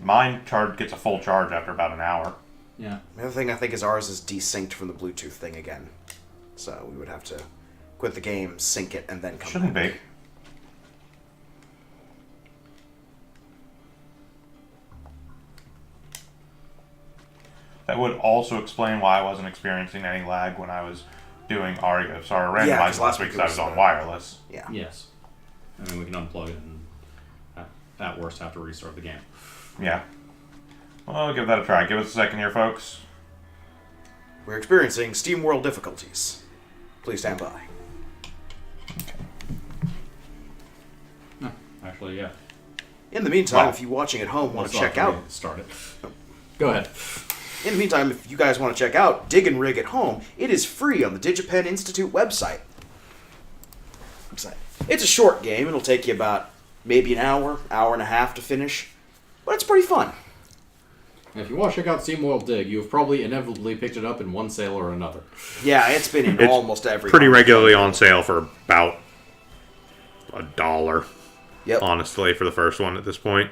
Mine gets a full charge after about an hour. Yeah. The other thing I think is ours is desynced from the Bluetooth thing again. So we would have to quit the game, sync it, and then come Shouldn't back. be. That would also explain why I wasn't experiencing any lag when I was doing Aria of Sorrow Yeah, 'cause randomized last week because I was on wireless. Yeah. Yes. I mean, we can unplug it and at worst have to restart the game. Yeah. Well, give that a try. Give us a second here, folks. We're experiencing Steamworld difficulties. Please stand by. No, actually, yeah. In the meantime, Wow. if you watching at home want Let's to check out... Start it. Go ahead. In the meantime, if you guys want to check out Dig and Rig at home, it is free on the DigiPen Institute website. It's a short game. It'll take you about maybe an hour and a half to finish, but it's pretty fun. If you want to check out Steamworld Dig, you have probably inevitably picked it up in one sale or another. Yeah, it's been in It's almost every... Pretty home. regularly on sale for about $1. Yep. Honestly, for the first one at this point.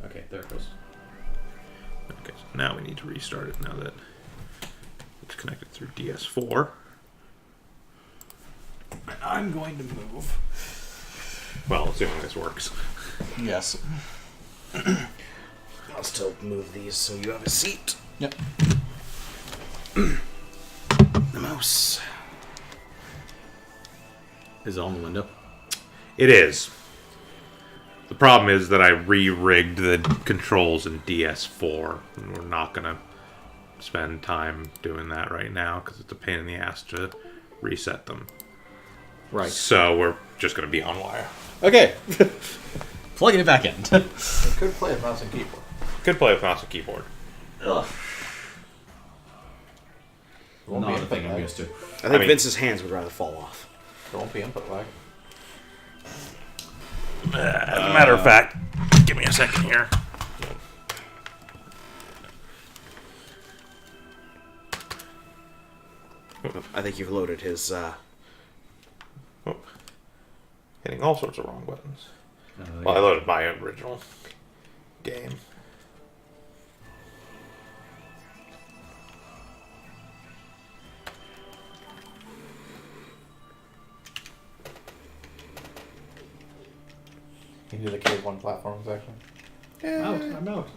Okay, there it goes. Okay, so now we need to restart it now that it's connected through DS4. I'm going to move. Well, assuming this works. Yes. I'll still move these so you have a seat. Yep. The mouse. Is it on the window? It is. The problem is that I re-rigged the controls in DS4, and we're not going to spend time doing that right now because it's a pain in the ass to reset them. Right. So we're just going to be on wire. Okay. Plugging it back in. I could play a mouse and keyboard. Could play with mouse and keyboard. Ugh. Won't be Not a input thing I'm lag. used to. I think Vince's hands would rather fall off. There won't be input lag. As a matter of fact, give me a second here. I think you've loaded his... Oh. Hitting all sorts of wrong buttons. Yeah. Well, I loaded my original game. You do the Cave 1 platform section. I'm out.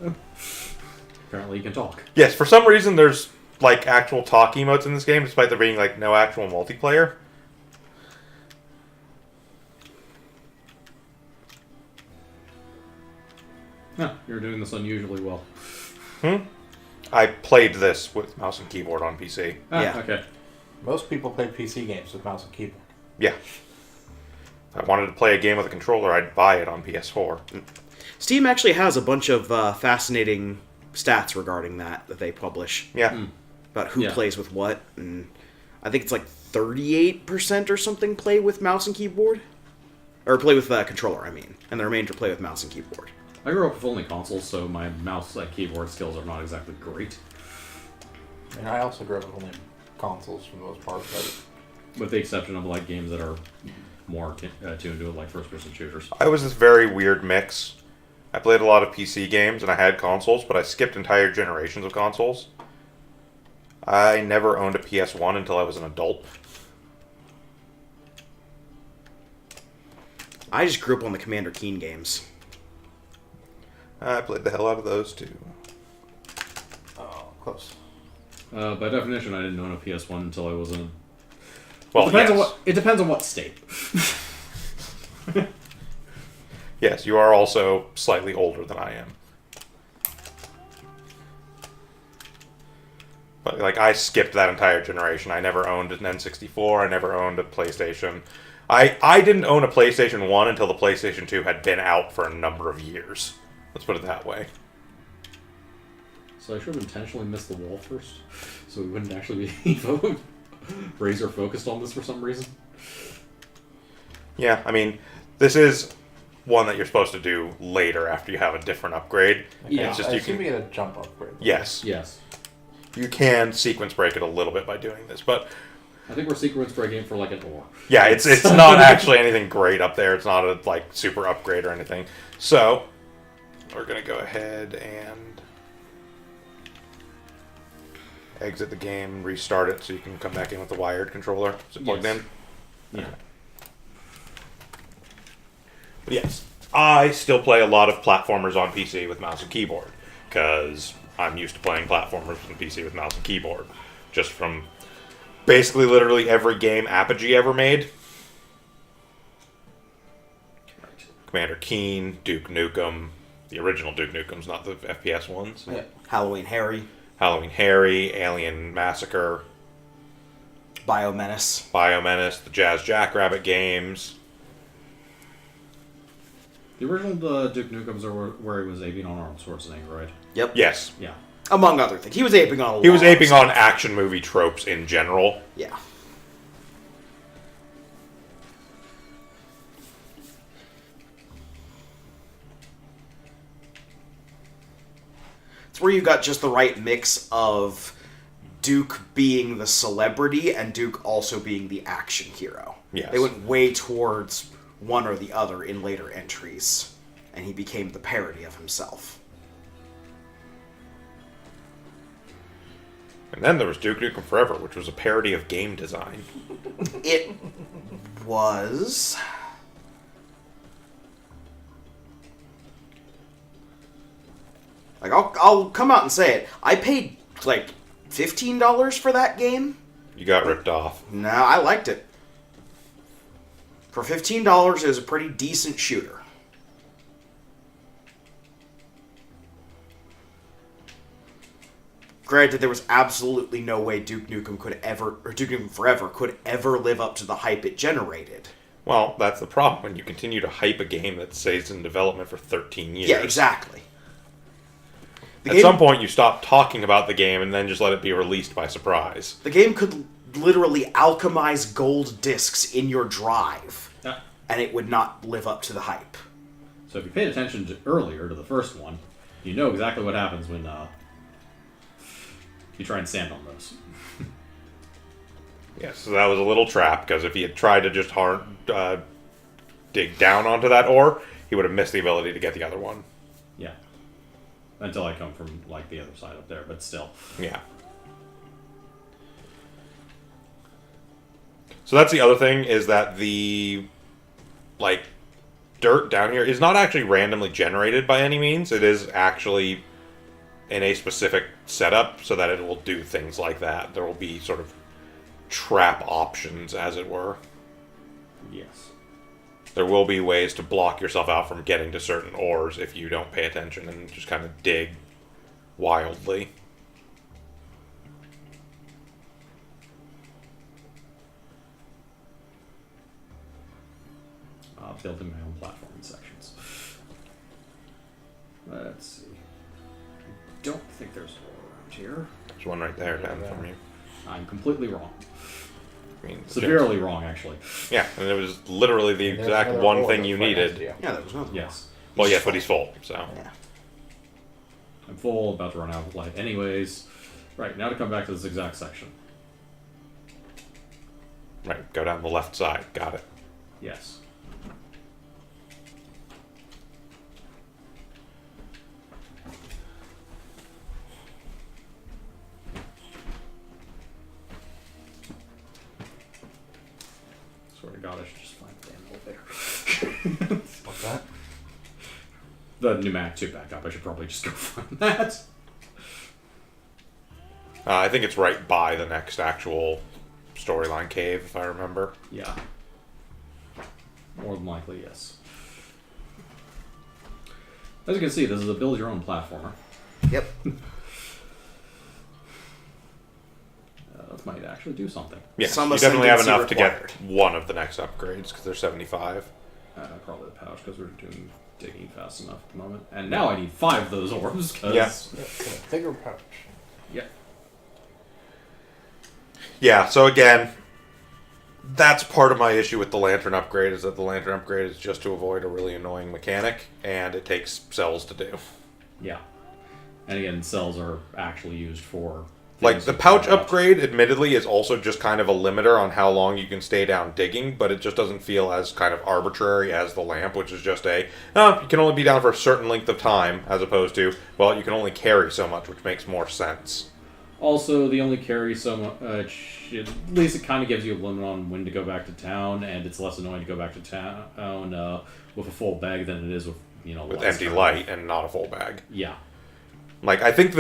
Apparently you can talk. Yes, for some reason there's like actual talk emotes in this game, despite there being like no actual multiplayer. Huh, you're doing this unusually well. I played this with mouse and keyboard on PC. Ah, Yeah. Okay. Most people play PC games with mouse and keyboard. Yeah. If I wanted to play a game with a controller, I'd buy it on PS4. Steam actually has a bunch of fascinating stats regarding that they publish. Yeah. About who Yeah. plays with what, and I think it's like 38% or something play with mouse and keyboard. Or play with controller, I mean. And the remainder play with mouse and keyboard. I grew up with only consoles, so my mouse keyboard skills are not exactly great. And I also grew up with only consoles for the most part, but With the exception of like games that are more tuned to like first-person shooters. I was this very weird mix. I played a lot of PC games and I had consoles, but I skipped entire generations of consoles. I never owned a PS1 until I was an adult. I just grew up on the Commander Keen games. I played the hell out of those too. oh, close. By definition, I didn't own a PS1 until I was in. Well, Depends yes. on what. It depends on what state. Yes, you are also slightly older than I am. But like I skipped that entire generation. I never owned an N64. I never owned a PlayStation. I didn't own a PlayStation 1 until the PlayStation 2 had been out for a number of years. Let's put it that way. So I should have intentionally missed the wall first, so we wouldn't actually be razor focused on this for some reason. Yeah, I mean, this is one that you're supposed to do later after you have a different upgrade. Yeah, It's just I you assume can. we get a jump upgrade. Yes, Yes. you can sequence break it a little bit by doing this, but I think we're sequence breaking for like an ore. yeah, it's not actually anything great up there. It's not a like super upgrade or anything. So we're gonna go ahead and exit the game and restart it so you can come back in with the wired controller. Is it plugged Yes. in? Yeah. But yes, I still play a lot of platformers on PC with mouse and keyboard because I'm used to playing platformers on PC with mouse and keyboard, just from basically literally every game Apogee ever made. Right. Commander Keen, Duke Nukem, the original Duke Nukems, not the FPS ones. Yeah. Halloween Harry, Halloween Harry, Alien Massacre, Biomenace. Biomenace, the Jazz Jackrabbit games. The original Duke Nukems are where he was aping on Arnold Schwarzenegger, right? Yep. Yes, Yeah. Among other things. He was aping on a lot. he was aping of stuff. on action movie tropes in general. Yeah. It's where you got just the right mix of Duke being the celebrity and Duke also being the action hero. Yes. They went way towards one or the other in later entries, and he became the parody of himself. And then there was Duke Nukem Forever, which was a parody of game design. It was... Like, I'll come out and say it. I paid, like, $15 for that game. You got ripped off. No, I liked it. For $15, it was a pretty decent shooter. Granted, there was absolutely no way Duke Nukem could ever, or Duke Nukem Forever could ever live up to the hype it generated. Well, that's the problem when you continue to hype a game that stays in development for 13 years. Yeah, exactly. The At game, some point, you stop talking about the game and then just let it be released by surprise. the game could literally alchemize gold discs in your drive, Yeah. and it would not live up to the hype. So if you paid attention earlier to the first one, you know exactly what happens when you try and stand on those. Yes, so that was a little trap, because if he had tried to just dig down onto that ore, he would have missed the ability to get the other one. Yeah. Until I come from, like, the other side up there, but still. Yeah. So that's the other thing, is that the, like, dirt down here is not actually randomly generated by any means. It is actually in a specific setup so that it will do things like that. There will be sort of trap options, as it were. Yes. There will be ways to block yourself out from getting to certain ores if you don't pay attention and just kind of dig wildly. Building my own platforming sections. Let's see. I don't think there's one around here. There's one right there down from you. I'm completely wrong. I mean, Severely wrong, actually. yeah, and it was literally the There's exact another one ore thing that's you right next needed. to you. Yeah, there was nothing. Yes. Well, He's yes, but he's full, so. Yeah. I'm full, about to run out of light anyways. Right, now to come back to this exact section. Right, go down the left side. Got it. Yes. Swear to God, I should just find the damn elevator. What's that? The pneumatic tube backup. I should probably just go find that. I think it's right by the next actual storyline cave, if I remember. Yeah. More than likely, yes. As you can see, this is a build-your-own platformer. Yep. actually do something. Yes, Some you definitely have ascendancy enough required. to get one of the next upgrades because they're 75. Probably the pouch because we're doing digging fast enough at the moment. And now I need 5 of those orbs because Yeah. Bigger pouch. yeah. Yeah, so again, that's part of my issue with the lantern upgrade, is that the lantern upgrade is just to avoid a really annoying mechanic, and it takes cells to do. Yeah. And again, cells are actually used for Like, things the you pouch can upgrade, admittedly, is also just kind of a limiter on how long you can stay down digging, but it just doesn't feel as kind of arbitrary as the lamp, which is just you can only be down for a certain length of time, as opposed to, well, you can only carry so much, which makes more sense. Also, they only carry so much. At least it kind of gives you a limit on when to go back to town, and it's less annoying to go back to town with a full bag than it is with With less empty time. light and not a full bag. Yeah. Like, I think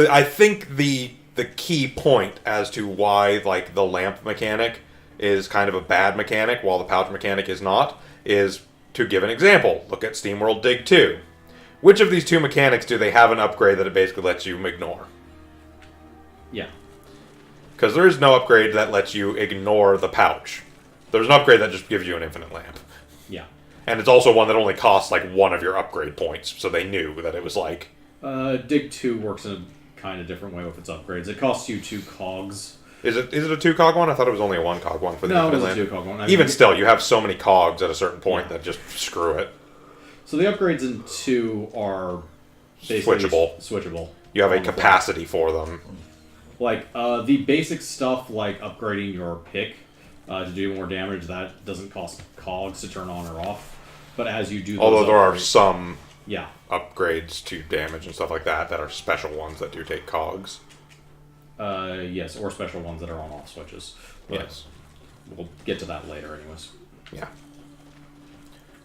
the key point as to why, like, the lamp mechanic is kind of a bad mechanic while the pouch mechanic is not, is, to give an example, look at Steamworld Dig 2. Which of these two mechanics do they have an upgrade that it basically lets you ignore? Yeah. Because there is no upgrade that lets you ignore the pouch. There's an upgrade that just gives you an infinite lamp. Yeah. And it's also one that only costs, like, one of your upgrade points, so they knew that it was, like... Dig 2 works in a kind of different way with its upgrades. It costs you 2 cogs. Is it a 2-cog one? I thought it was only a 1-cog one for the No, it infinite was a lamp. 2 cog one. I Even mean, still, you have so many cogs at a certain point Yeah. that just screw it. So the upgrades in 2 are basically switchable. You have a on the fly. capacity for them. Like, the basic stuff, like upgrading your pick to do more damage, that doesn't cost cogs to turn on or off. But as you do those Although there are upgrades- some Yeah. upgrades to damage and stuff like that are special ones that do take cogs. Yes, or special ones that are on-off switches. But Yes. we'll get to that later anyways. Yeah.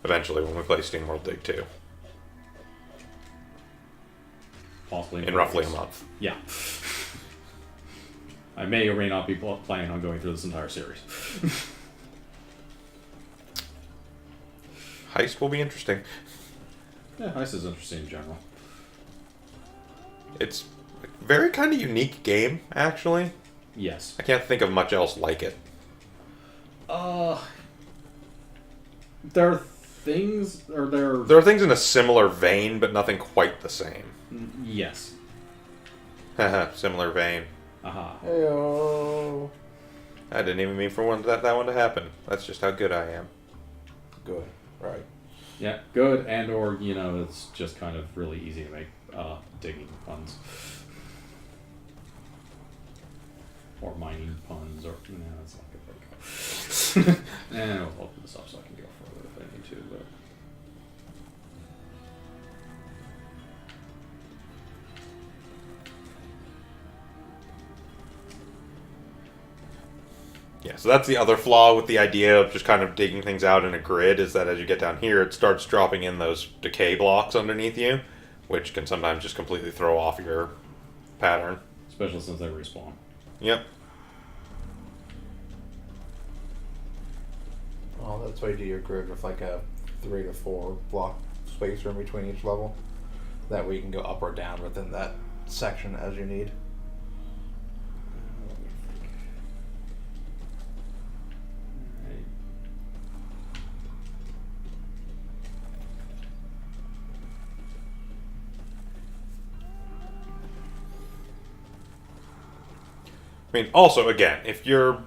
Eventually when we play Steamworld Dig 2. Possibly In roughly a month. Yeah. I may or may not be planning on going through this entire series. Heist will be interesting. Yeah, Heist is interesting in general. It's a very kind of unique game, actually. Yes. I can't think of much else like it. There are things, or There are things in a similar vein, but nothing quite the same. Yes. Haha, similar vein. Aha. Heyo. I didn't even mean for that one to happen. That's just how good I am. Good. Right. Yeah, good, and or, it's just kind of really easy to make digging puns. Or mining puns, or, that's not good way to go. And I'll open this up so I can go further if I need to, but... Yeah, so that's the other flaw with the idea of just kind of digging things out in a grid, is that as you get down here, it starts dropping in those decay blocks underneath you, which can sometimes just completely throw off your pattern. Especially since they respawn. Yep. Well, that's why you do your grid with like a 3 to 4 block spacer in between each level. That way you can go up or down within that section as you need. I mean, also, again, if you're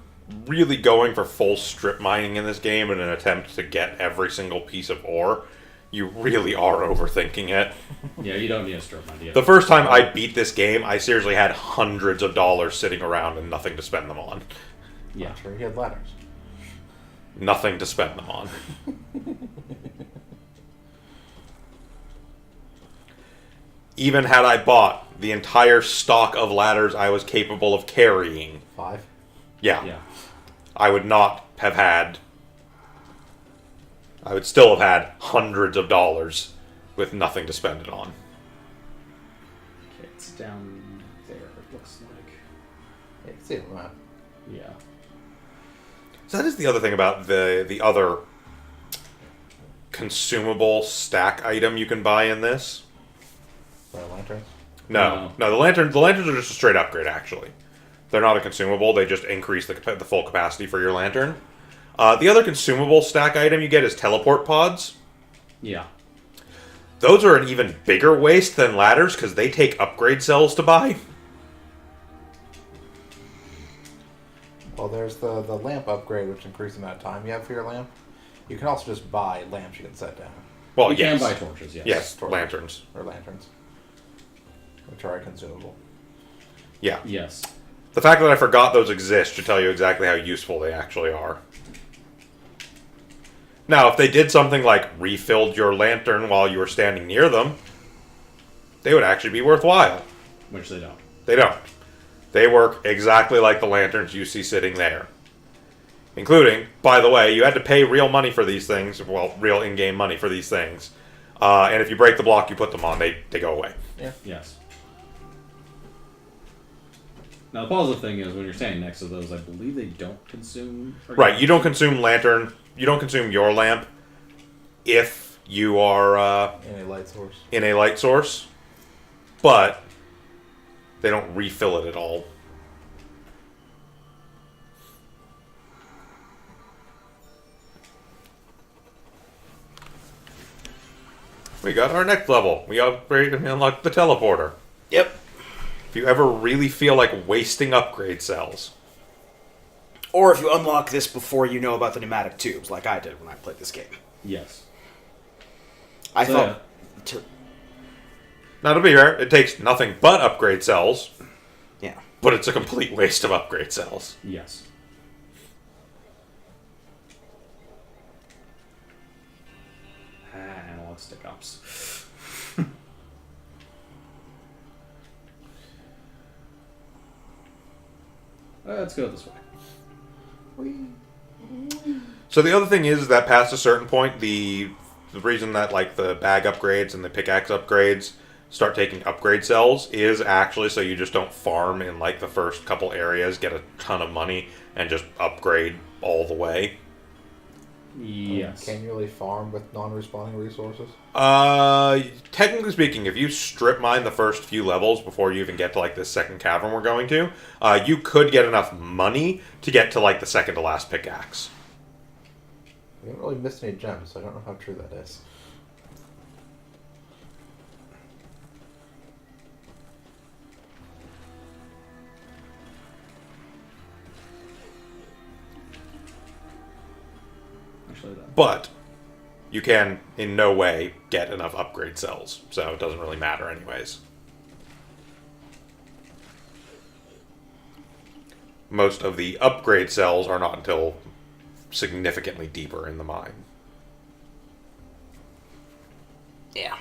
really going for full strip mining in this game in an attempt to get every single piece of ore, you really are overthinking it. Yeah, you don't need a strip idea. The first time I beat this game, I seriously had hundreds of dollars sitting around and nothing to spend them on. Yeah. Sure, you had ladders. Nothing to spend them on. Even had I bought the entire stock of ladders I was capable of carrying, 5. Yeah. I would not have had... I would still have had hundreds of dollars with nothing to spend it on. Okay, it's down there, it looks like. Yeah, you can see it on the map. Yeah. So that is the other thing about the other consumable stack item you can buy in this. Fire lanterns. No, the lanterns are just a straight upgrade, actually. They're not a consumable. They just increase the full capacity for your lantern. The other consumable stack item you get is teleport pods. Yeah. Those are an even bigger waste than ladders because they take upgrade cells to buy. Well, there's the lamp upgrade, which increases the amount of time you have for your lamp. You can also just buy lamps you can set down. Well, You yes. can buy torches, yes. Yes, Torches. lanterns. Or lanterns. Which are a consumable. Yeah. Yes. The fact that I forgot those exist should tell you exactly how useful they actually are. Now, if they did something like refilled your lantern while you were standing near them, they would actually be worthwhile. Which they don't. They don't. They work exactly like the lanterns you see sitting there. Including, by the way, you had to pay real money for these things. Well, real in-game money for these things. And if you break the block you put them on, they go away. Yeah. Yes. Now, the positive thing is when you're standing next to those, I believe they don't consume... Right, you don't consume lantern. You don't consume your lamp if you are In a light source. in a light source. But they don't refill it at all. We got our next level. We upgraded and unlocked the teleporter. Yep. If you ever really feel like wasting upgrade cells. Or if you unlock this before you know about the pneumatic tubes, like I did when I played this game. Yes. I So, thought... Now, to be fair, it takes nothing but upgrade cells, Yeah. but it's a complete waste of upgrade cells. Yes. Analog stick-ups. Let's go this way. So the other thing is that past a certain point, the reason that like the bag upgrades and the pickaxe upgrades start taking upgrade cells is actually so you just don't farm in like the first couple areas, get a ton of money, and just upgrade all the way. Yes. Can you really farm with non-respawning resources? Technically speaking, if you strip mine the first few levels before you even get to like this second cavern we're going to, you could get enough money to get to like the second to last pickaxe. We haven't really missed any gems, so I don't know how true that is. Actually, that. But you can in no way get enough upgrade cells, so it doesn't really matter anyways. Most of the upgrade cells are not until significantly deeper in the mine. Yeah.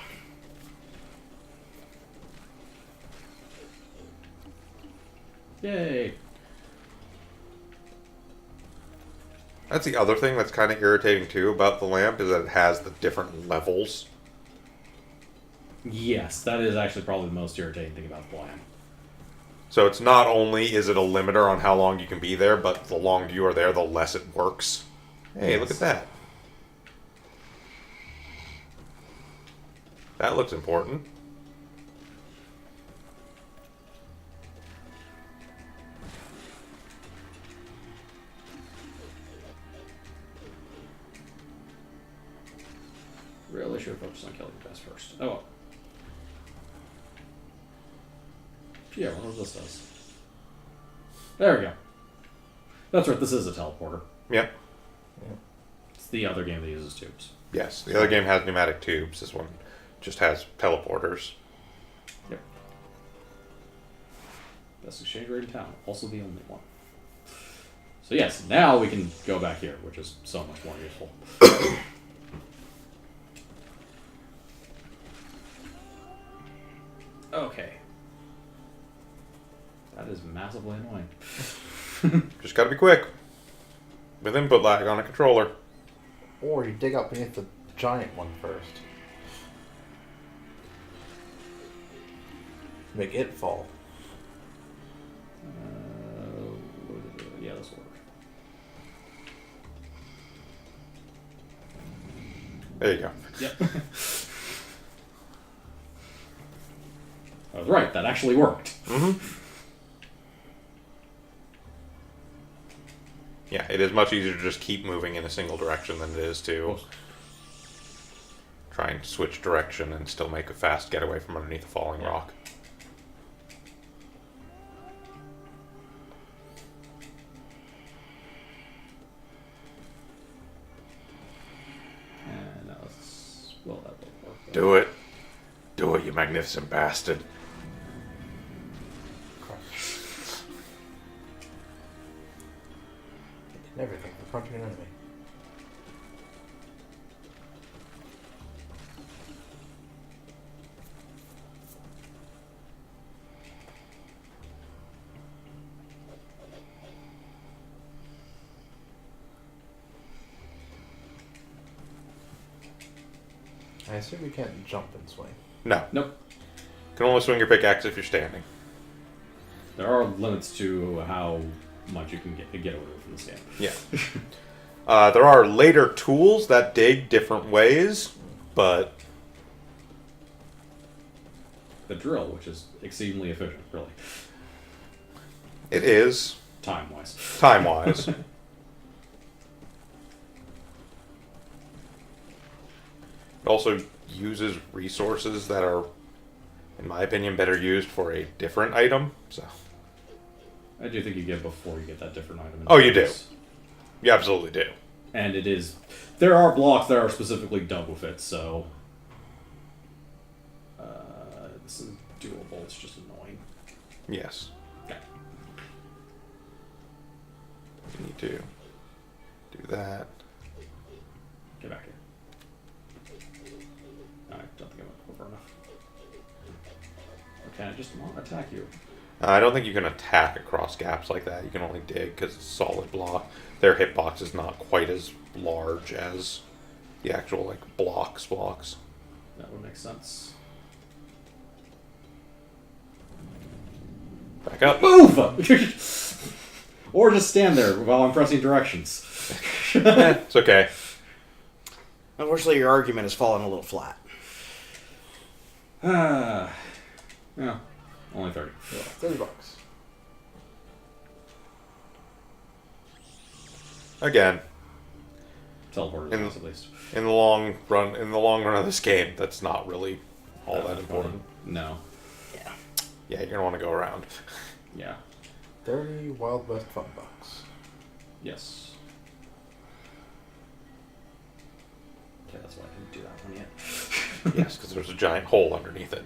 Yay. That's the other thing that's kind of irritating too about the lamp is that it has the different levels. Yes, that is actually probably the most irritating thing about the lamp. So it's not only is it a limiter on how long you can be there, but the longer you are there, the less it works. Hey, look at that. That looks important. Really should have focused on killing the best first. Oh well. Yeah, what this does. There we go. That's right, this is a teleporter. Yep. It's the other game that uses tubes. Yes. The other game has pneumatic tubes. This one just has teleporters. Yep. Best exchange rate in town. Also the only one. So yes, now we can go back here, which is so much more useful. Okay. That is massively annoying. Just gotta be quick. With input lag on a controller. Or you dig up beneath the giant one first. Make it fall. Yeah, this will work. There you go. Yep. I was right, that actually worked. Mm-hmm. Yeah, it is much easier to just keep moving in a single direction than it is to try and switch direction and still make a fast getaway from underneath a falling rock. And let's... Well, that will work. Do it. Do it, you magnificent bastard. Everything for crunching an enemy. I assume you can't jump and swing. No. Nope. You can only swing your pickaxe if you're standing. There are limits to how much you can get away from this game. Yeah. There are later tools that dig different ways, but... The drill, which is exceedingly efficient, really. It is, Time-wise. time-wise. It also uses resources that are, in my opinion, better used for a different item, so... I do think you get before you get that different item. Oh, you do. You absolutely do. And it is... There are blocks that are specifically done with it, so... this is doable, it's just annoying. Yes. Okay. You need to do that. Get back here. I don't think I went over enough. Or can I just not attack you? I don't think you can attack across gaps like that. You can only dig because it's a solid block. Their hitbox is not quite as large as the actual like blocks. That would make sense. Back up. Move! Or just stand there while I'm pressing directions. It's okay. Unfortunately, your argument has fallen a little flat. Yeah, only 30. Yeah, $30. Again, Teleporter In- at least. in the long run of this game, that's not really all that important. No. Yeah. Yeah, you're gonna want to go around. Yeah. 30 Wild West fun bucks. Yes. Okay, that's why I didn't do that one yet. Yes, because there's a giant hole underneath it.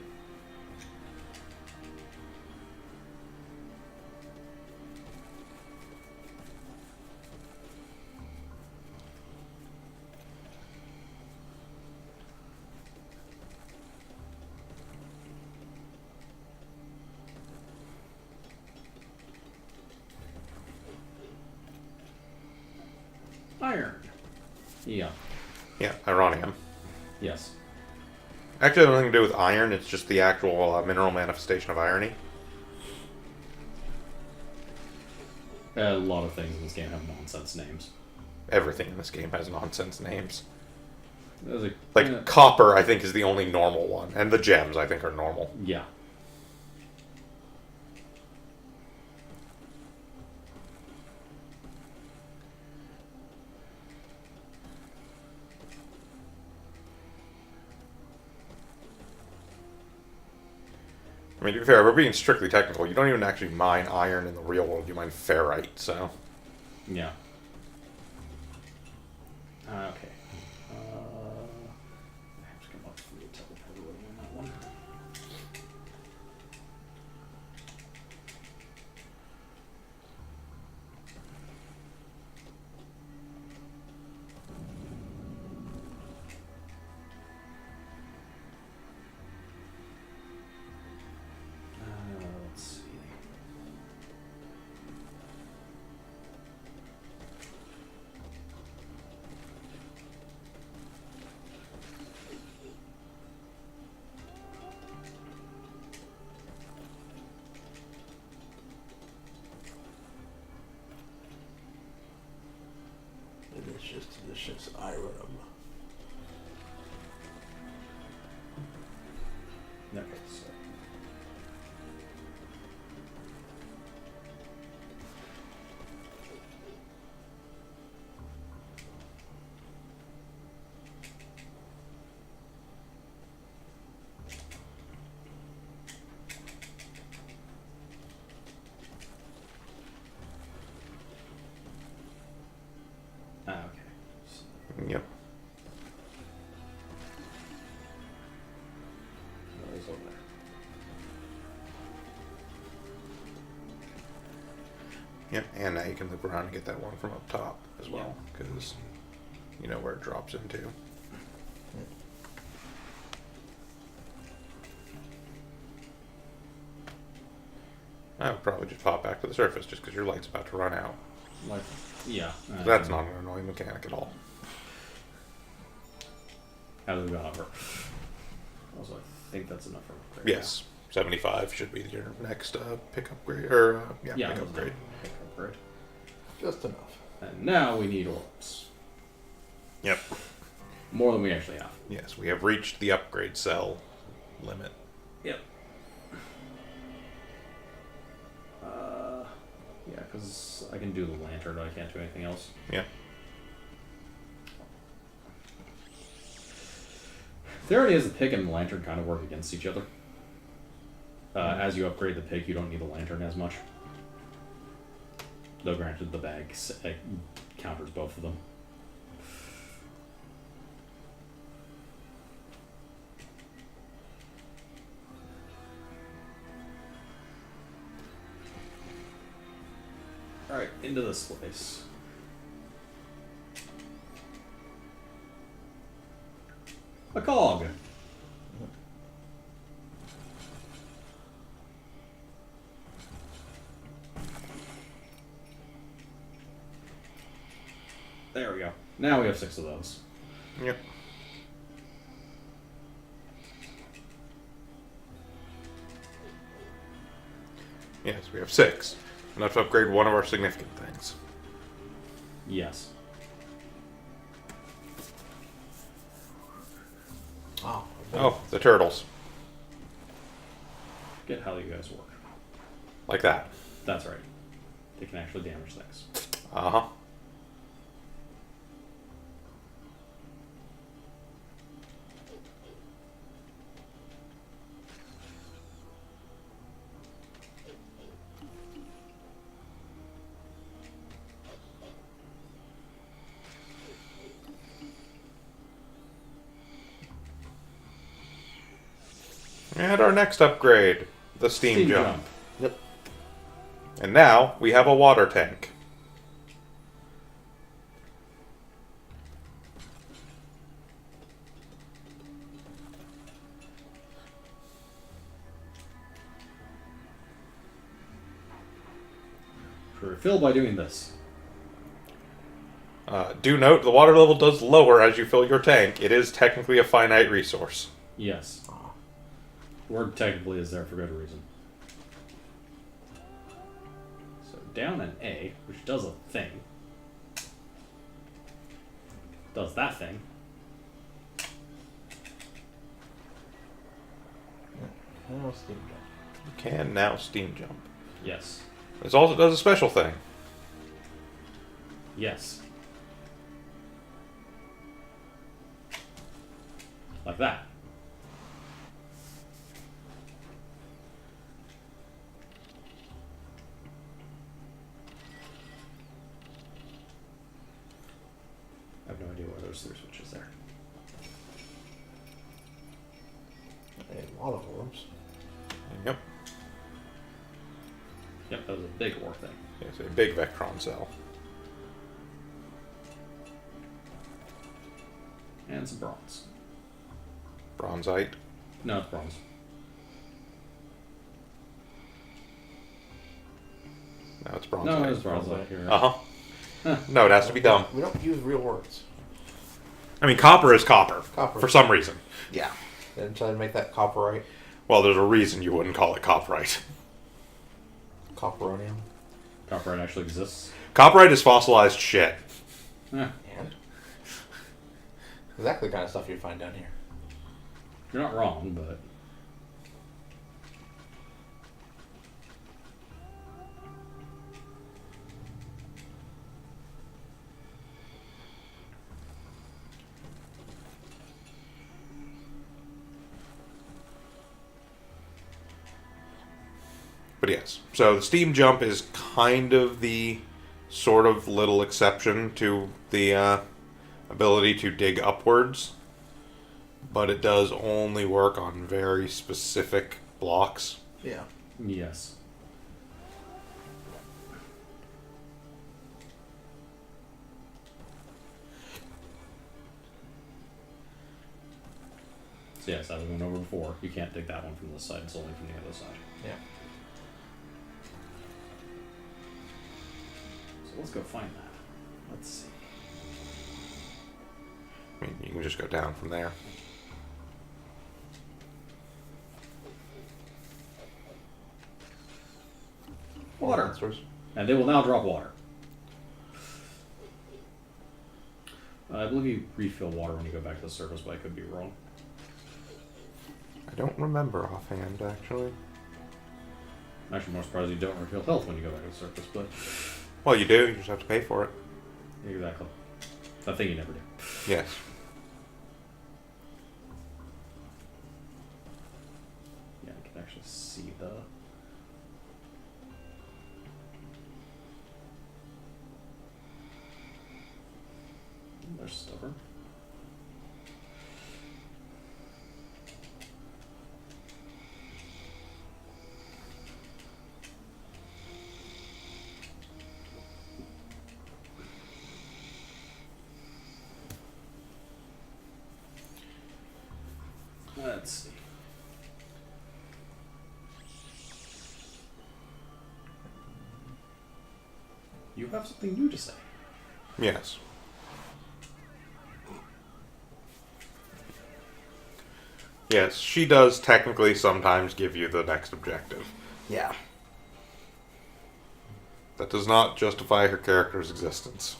Iron. Yeah. Yeah, Ironium. Yes. Actually, it has nothing to do with iron. It's just the actual mineral manifestation of irony. A lot of things in this game have nonsense names. Everything in this game has nonsense names. There's a, Like copper, I think, is the only normal one, and the gems, I think, are normal. yeah. I mean, to be fair, we're being strictly technical. You don't even actually mine iron in the real world. You mine ferrite, so... Yeah. Okay. I have to come up with the teleporter on that one. Let's see. Delicious iron. Okay, so. this over there. Yep, and now you can loop around and get that one from up top as well, because you know where it drops into. I would probably just pop back to the surface just because your light's about to run out. Like, yeah. That's not an annoying mechanic at all. How have we gone over? Also, I think that's enough for upgrade. Yes, 75 should be your next pick upgrade, or pick upgrade. Pick upgrade. Just enough. And now we need orbs. Yep. More than we actually have. Yes, we have reached the upgrade cell limit. Yep. Yeah, because I can do the lantern, but I can't do anything else. Yeah. The irony is the pick and the lantern kind of work against each other. As you upgrade the pick, you don't need the lantern as much. Though granted, the bag counters both of them. Alright, into this place. A cog! There we go. Now we have 6 of those. Yep. Yes, we have 6. Enough to upgrade one of our significant things. Yes. Oh, the turtles. Get how you guys work. Like that. That's right. They can actually damage things. Uh-huh. And our next upgrade, the steam jump. Yep. And now we have a water tank. Refill by doing this. Do note, the water level does lower as you fill your tank. It is technically a finite resource. Yes. Word technically is there for good reason. So down an A, which does a thing. Does that thing. Now steam jump. You can now steam jump. Yes. This also does a special thing. Yes. Like that. I have no idea why there's 3 switches there. A lot of orbs. Yep. Yep, that was a big ore thing. It's a big Vectron cell. And some bronze. Bronzite. No, it's bronze. No, it's bronzite. No, it's bronze. Here. Uh-huh. No, it has to be dumb. We don't use real words. I mean, copper is copper. Copper. For some reason. Yeah. They didn't try to make that copperite. Well, there's a reason you wouldn't call it copperite. Copperonium. Copperite actually exists. Copperite is fossilized shit. Eh, And? Exactly the kind of stuff you'd find down here. you're not wrong, but But yes, so the steam jump is kind of the sort of little exception to the ability to dig upwards. but it does only work on very specific blocks. Yeah. Yes. So yes, as we went over before, you can't dig that one from this side, it's only from the other side. Yeah. So let's go find that. Let's see. I mean, you can just go down from there. Water. Monsters. And they will now drop water. I believe you refill water when you go back to the surface, but I could be wrong. I don't remember offhand, actually. I'm actually more surprised you don't refill health when you go back to the surface, but Well, you do. You just have to pay for it. exactly. That thing you never do. Yes. Yeah, I can actually see the... There's stubborn. Let's see. You have something new to say. Yes. Yes, she does technically sometimes give you the next objective. Yeah. That does not justify her character's existence.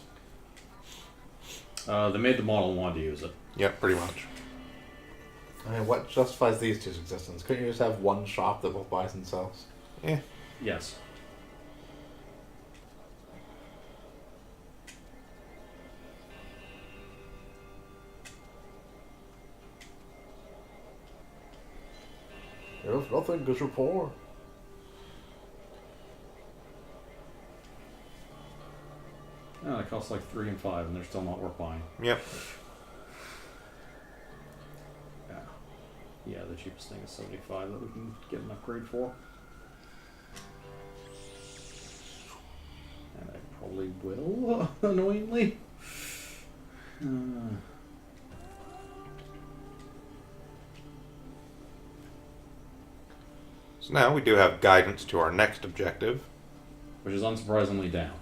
They made the model and wanted to use it. Yep, pretty much. I mean, what justifies these two's existence? Couldn't you just have one shop that both buys and sells? Yeah. Yes. There's nothing to report. Oh, it costs like 3 and 5, and they're still not worth buying. Yep. Yeah. Yeah, the cheapest thing is 75 that we can get an upgrade for. And I probably will, annoyingly. So now we do have guidance to our next objective. Which is unsurprisingly down.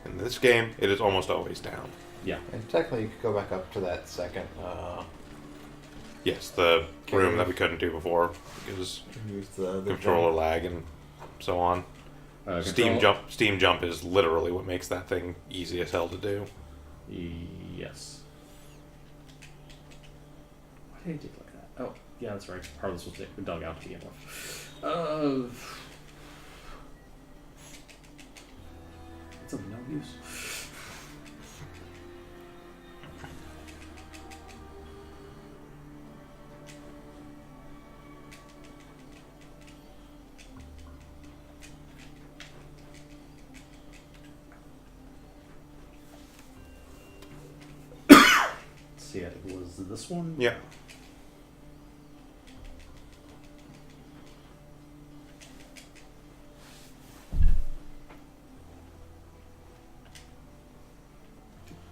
In this game, it is almost always down. Yeah. And technically, you could go back up to that second. Yes, the Okay. room that we couldn't do before because Use the controller lag and so on. Steam jump is literally what makes that thing easy as hell to do. Yes. Why did I dig like that? Oh, yeah, that's right. Part of this was dug out to begin with. It's of no use. See, I think it was this one. Yeah.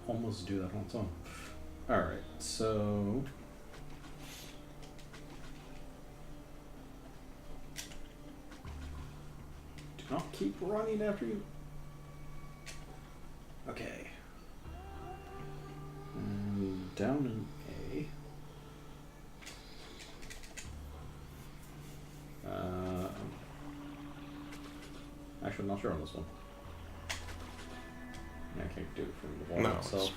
Almost do that on its own. Alright, so... Do not keep running after you. Okay. Down in A. Actually, I'm not sure on this one. I can't do it from the wall No, itself.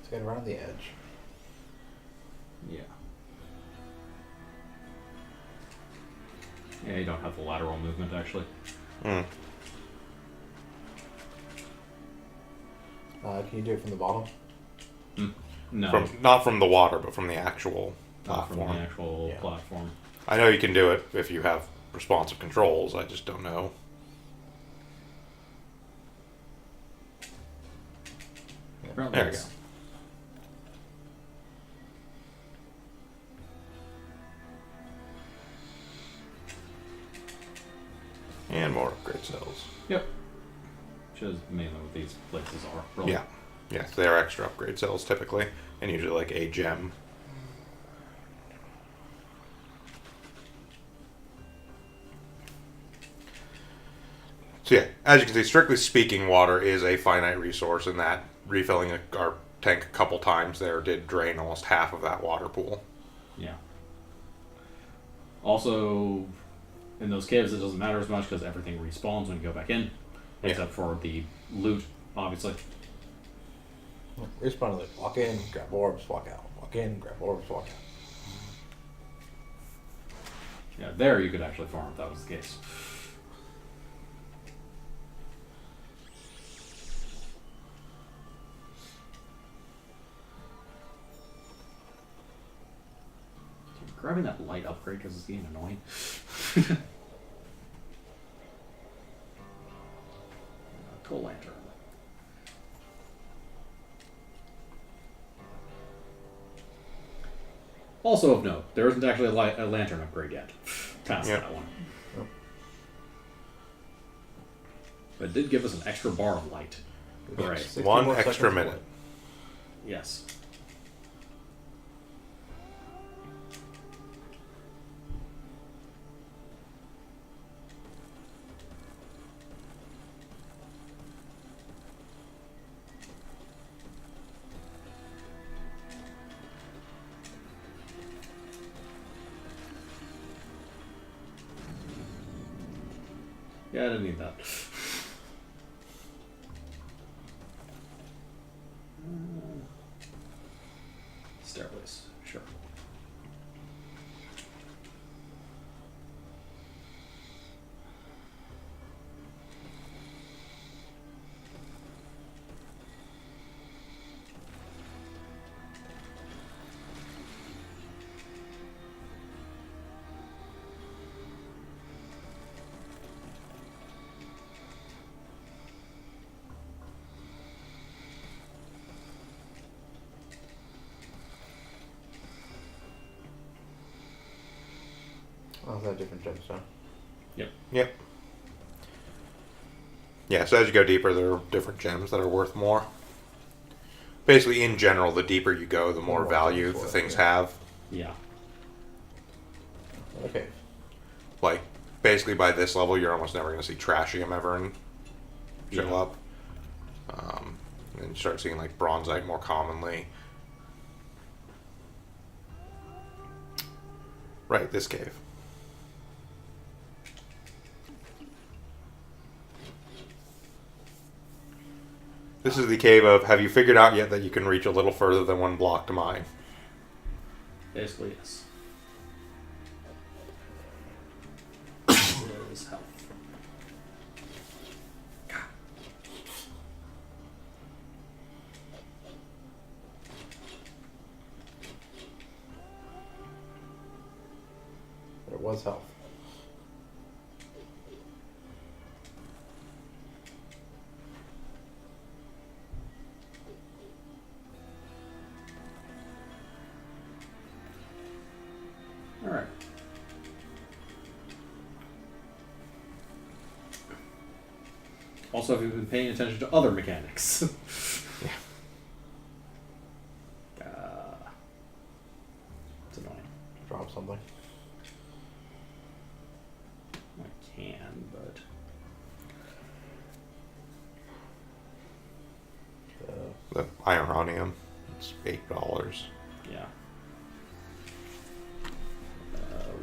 So get around the edge. Yeah. Yeah, you don't have the lateral movement, actually. Hmm. Can you do it from the bottom? No, Not from the water, but from the actual not from platform. the actual Yeah. platform. I know you can do it if you have responsive controls. I just don't know. Apparently There we it's- go. And more upgrade cells. Yep. Which is mainly what these places are. Really. Yeah. Yes, they are extra upgrade cells typically, and usually like a gem. So yeah, as you can see, strictly speaking, water is a finite resource, and that refilling our tank a couple times there did drain almost half of that water pool. Yeah. Also, in those caves, it doesn't matter as much because everything respawns when you go back in, except for the loot, obviously. Respawn like walk in, grab orbs, walk out. Walk in, grab orbs, walk out. Yeah, there you could actually farm if that was the case. Grabbing that light upgrade because it's getting annoying. Coal lantern. Also of note, there isn't actually a lantern upgrade yet. Past Yep. that one. Yep. But it did give us an extra bar of light. Right. 60 One more extra seconds minute. away. Yes. Yeah, I didn't need that. Stairways, sure. Oh, that's a different gemstone. Yep. Yeah, so as you go deeper, there are different gems that are worth more. Basically, in general, the deeper you go, the more More value gems the worth, things yeah. have. Yeah. Okay. Like, basically by this level, you're almost never going to see Trashium ever show Yeah. up. And you start seeing, like, Bronzite more commonly. Right, this cave. This is the cave of, have you figured out yet that you can reach a little further than one block to mine? Basically, yes. Is health. There was health. All right. Also, have you been paying attention to other mechanics? Yeah. It's annoying. Drop something. I can, but Uh, The Ironium. It's $8. yeah.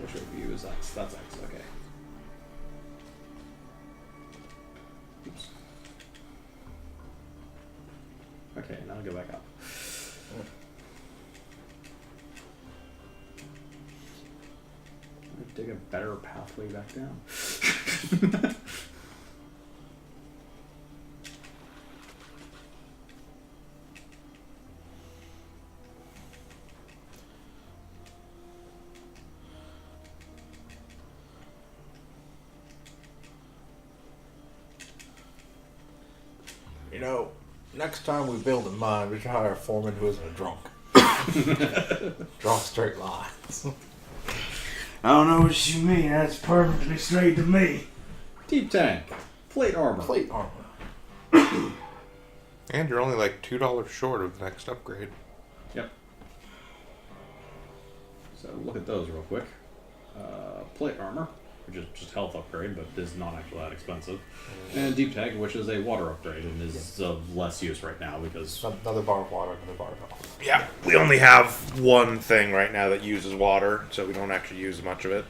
Which review is X? That's X. Okay. Oops. Okay, now go back up. dig a better pathway back down. You know, next time we build a mine, we should hire a foreman who isn't a drunk. Draw straight lines. I don't know what you mean. That's perfectly straight to me. Deep tank. Plate armor. Plate armor. And you're only like $2 short of the next upgrade. Yep. So look at those real quick. Plate armor, which is just health upgrade, but is not actually that expensive. And deep tank, which is a water upgrade and is of less use right now because Another bar of water, another bar of health. Yeah, we only have one thing right now that uses water, so we don't actually use much of it.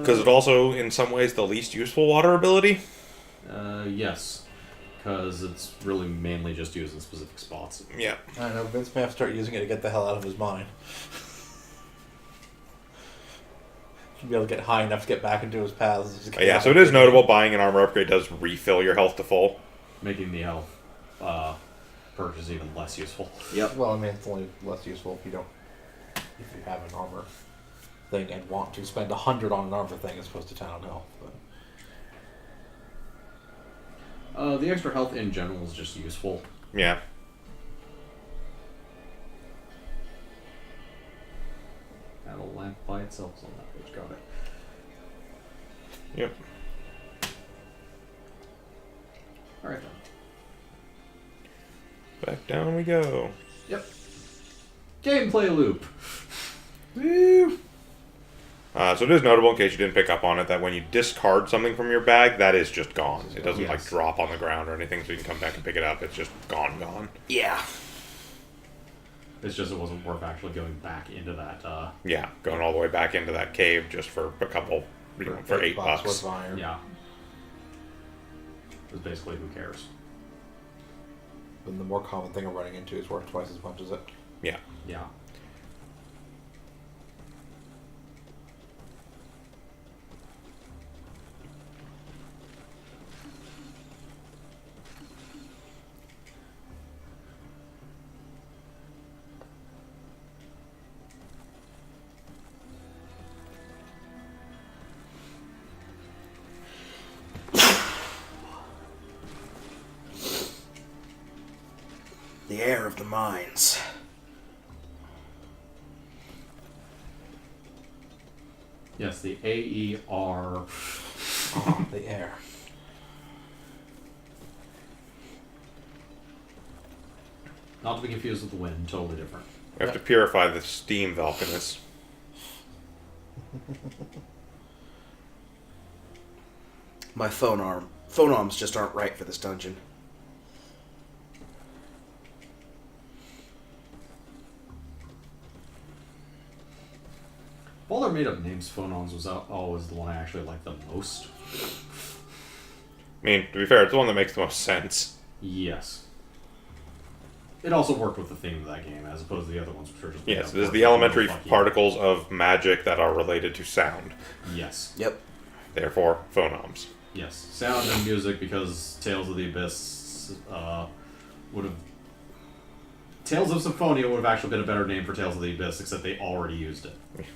Because it also, in some ways, the least useful water ability. yes, because it's really mainly just used in specific spots. Yeah. I know, Vince may have to start using it to get the hell out of his mine. Should be able to get high enough to get back into his paths. Just get Yeah, out so it of is notable buying an armor upgrade does refill your health to full. Making the health purchase even less useful. Yep. Well, I mean, it's only less useful if you don't, if you have an armor thing and want to spend 100 on an armor thing as opposed to 10 on health. But The extra health in general is just useful. Yeah. And a lamp by itself is on that page. Got it. Yep. Alright then. Back down we go. Yep. Gameplay loop. Woo. So it is notable, in case you didn't pick up on it, that when you discard something from your bag, that is just gone. It doesn't like Yes. drop on the ground or anything, so you can come back and pick it up. It's just gone. Yeah. It's just it wasn't worth actually going back into that. Yeah, going all the way back into that cave just for a couple, for $8 worth bucks. of iron. Yeah. It's basically who cares. And the more common thing I'm running into is worth twice as much as it. Yeah. Yeah. The air of the mines. Yes, the AER. Oh, the air. Not to be confused with the wind, totally different. We have to purify the steam Valkanus. My phone arms just aren't right for this dungeon. Of all their made up names, Phonons was always the one I actually liked the most. I mean, to be fair, it's the one that makes the most sense. Yes. It also worked with the theme of that game, as opposed to the other ones, which are just... Yes, this is the elementary particles of magic that are related to sound. Yes. Yep. Therefore, phonoms. Yes. Sound and music, because Tales of the Abyss would have... Tales of Symphonia would have actually been a better name for Tales of the Abyss, except they already used it. Actually,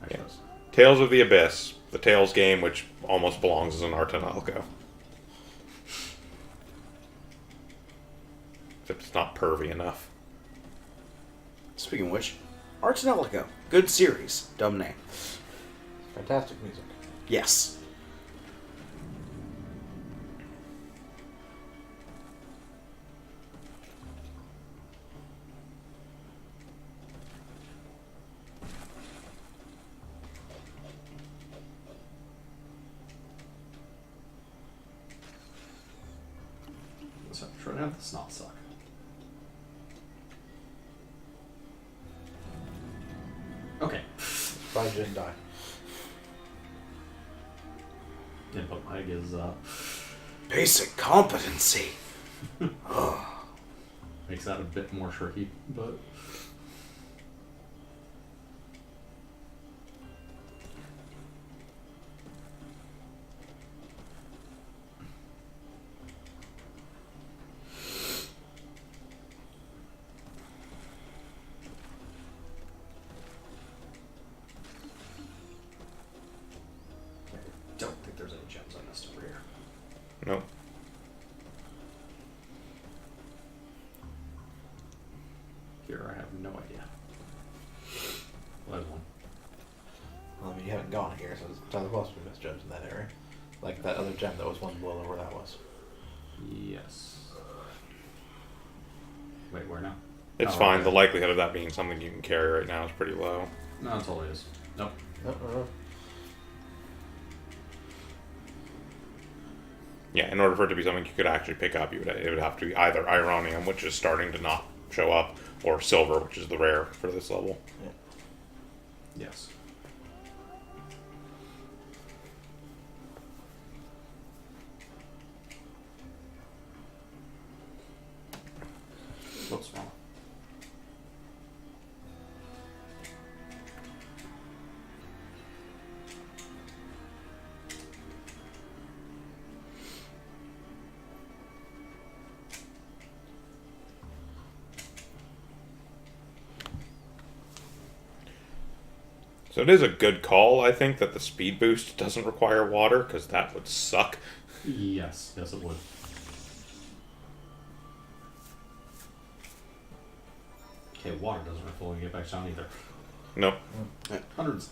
Yes. Tales of the Abyss, the Tales game, which almost belongs as an Artanalco. Except it's not pervy enough. Speaking of which, Arts and Ellico. Good series. Dumb name. Fantastic music. Yes. let's have to try to have the snot suck. Okay. Surprised you didn't die. Input lag is Basic competency. makes that a bit more tricky, but Nope. Here, I have no idea. Well, one. Well, I mean, you haven't gone here, so it's entirely possible to miss gems in that area. Like that other gem that was one below where that was. Yes. Wait, where now? It's Oh, fine. okay. The likelihood of that being something you can carry right now is pretty low. No, it totally is. Nope. No. Yeah, in order for it to be something you could actually pick up, it would have to be either Ironium, which is starting to not show up, or Silver, which is the rare for this level. Yeah. Yes. What's wrong? So it is a good call, I think, that the speed boost doesn't require water, because that would suck. Yes, it would. Okay, water doesn't refill when you get back down either. Nope. 100.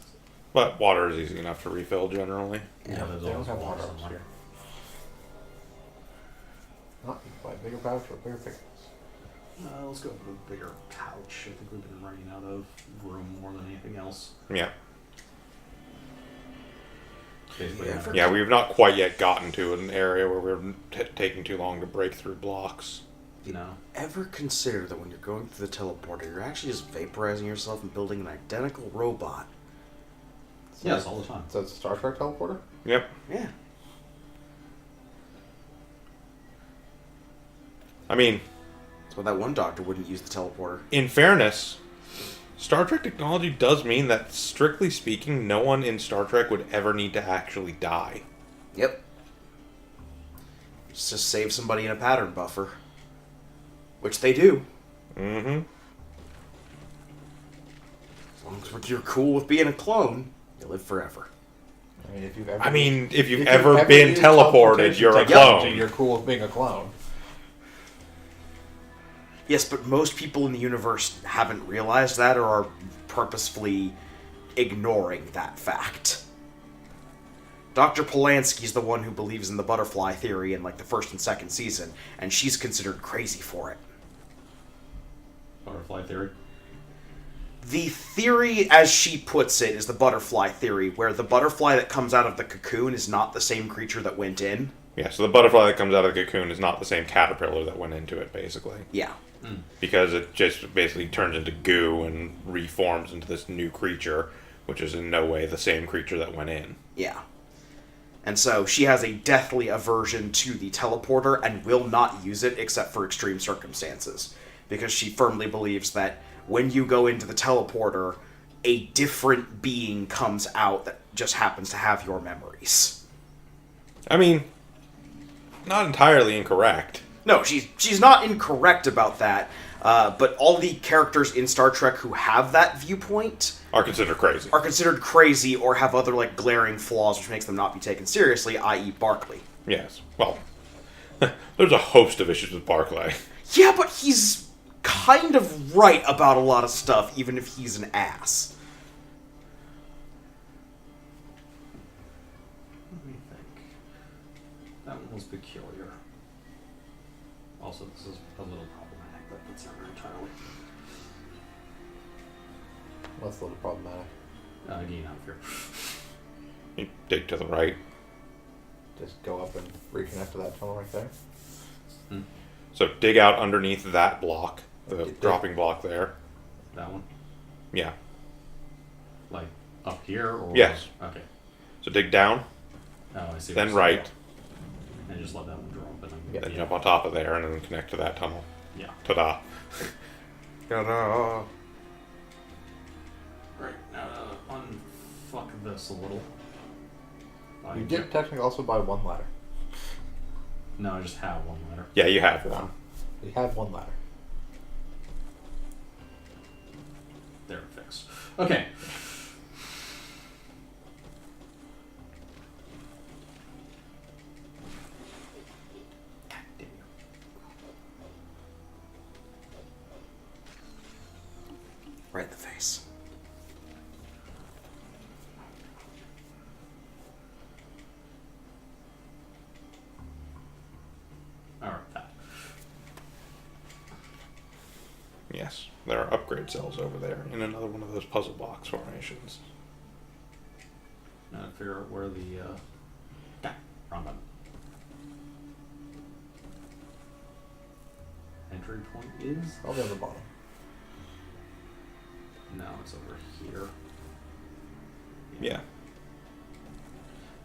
But water is easy enough to refill generally. Yeah, there's They don't always have water water up somewhere. here. Not you can buy a bigger pouch or a bigger thickness. Let's go with a bigger pouch. I think we've been running out of room more than anything else. Yeah. Basically, Yeah, Yeah, we've not quite yet gotten to an area where we're taking too long to break through blocks. no. Ever consider that when you're going through the teleporter, you're actually just vaporizing yourself and building an identical robot? Yes, all the time. So it's a Star Trek teleporter? Yep. Yeah. I mean, So that one doctor wouldn't use the teleporter. in fairness, Star Trek technology does mean that, strictly speaking, no one in Star Trek would ever need to actually die. Yep. Just to save somebody in a pattern buffer. Which they do. Mm-hmm. As long as you're cool with being a clone, you live forever. I mean, if you've ever, If you've if ever been used teleported, teleportation you're a technology, clone. You're cool with being a clone. Yes, but most people in the universe haven't realized that or are purposefully ignoring that fact. Dr. Polanski's the one who believes in the butterfly theory in like the first and second season, and she's considered crazy for it. Butterfly theory. The theory, as she puts it, is the butterfly theory, where the butterfly that comes out of the cocoon is not the same creature that went in. Yeah, so the butterfly that comes out of the cocoon is not the same caterpillar that went into it, basically. Yeah. Because it just basically turns into goo and reforms into this new creature, which is in no way the same creature that went in. Yeah. And so she has a deathly aversion to the teleporter and will not use it except for extreme circumstances. Because she firmly believes that when you go into the teleporter, a different being comes out that just happens to have your memories. I mean, not entirely incorrect. No, she's not incorrect about that, but all the characters in Star Trek who have that viewpoint Are considered crazy. are considered crazy or have other like glaring flaws which makes them not be taken seriously, i.e. Barclay. Yes. Well, there's a host of issues with Barclay. Yeah, but he's kind of right about a lot of stuff, even if he's an ass. Let me think. That one was peculiar. Also, this is a little problematic, but that's not entirely. What's a little problematic? Getting out of here. You dig to the right. Just go up and reconnect to that tunnel right there. So dig out underneath that block, the Dig. dropping block there. That one? Yeah. Like, up here? Or Yes. Okay. So dig down, Oh, I see. what then you're right, saying. And just let that one drop. And then, Yeah. then jump on top of there, and then connect to that tunnel. Yeah. Ta-da. Ta-da. Right. Now, unfuck this a little. You did technically also buy one ladder. No, I just have one letter. Yeah, you have one. You have one ladder. There, fixed. Okay. in the face. Alright, that. Yes, there are upgrade cells over there in another one of those puzzle box formations. Now figure out where the wrong button. Entry point is? I'll be on the bottom. No, it's over here. Yeah.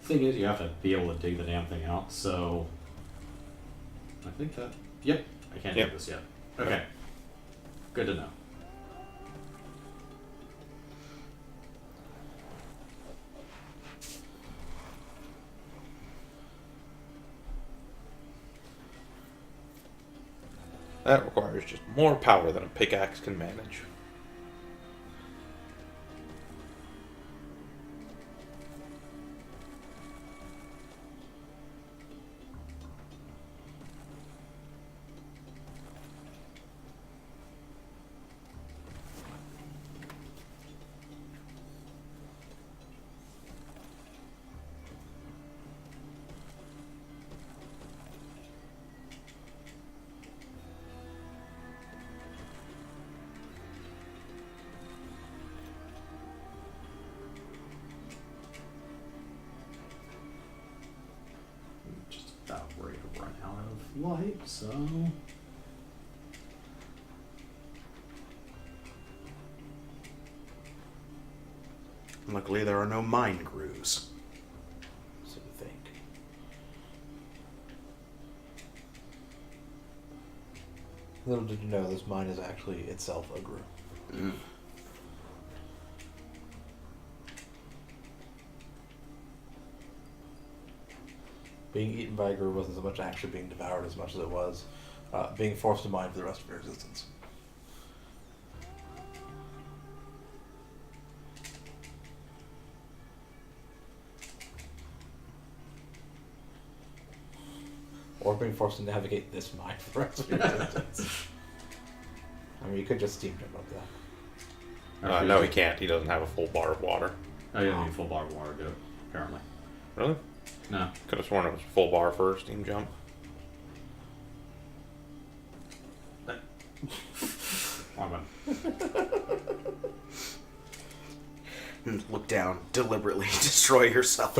Thing is, you have to be able to dig the damn thing out, so I think that. Yep, I can't Yep. do this yet. Okay, good to know. That requires just more power than a pickaxe can manage. Just about ready to run out of light, so. Luckily, there are no mine grooves. So you think. Little did you know, this mine is actually itself a groove. Mm. Being eaten by a groove wasn't so much actually being devoured as much as it was being forced to mine for the rest of your existence. Or being forced to navigate this mine for the rest of your existence. I mean, you could just steam jump up that. No, he can't. He doesn't have a full bar of water. Oh, you don't need full bar of water to do it, apparently. Really? No. Could have sworn it was full bar for a steam jump. Wrong button. Look down, deliberately destroy yourself.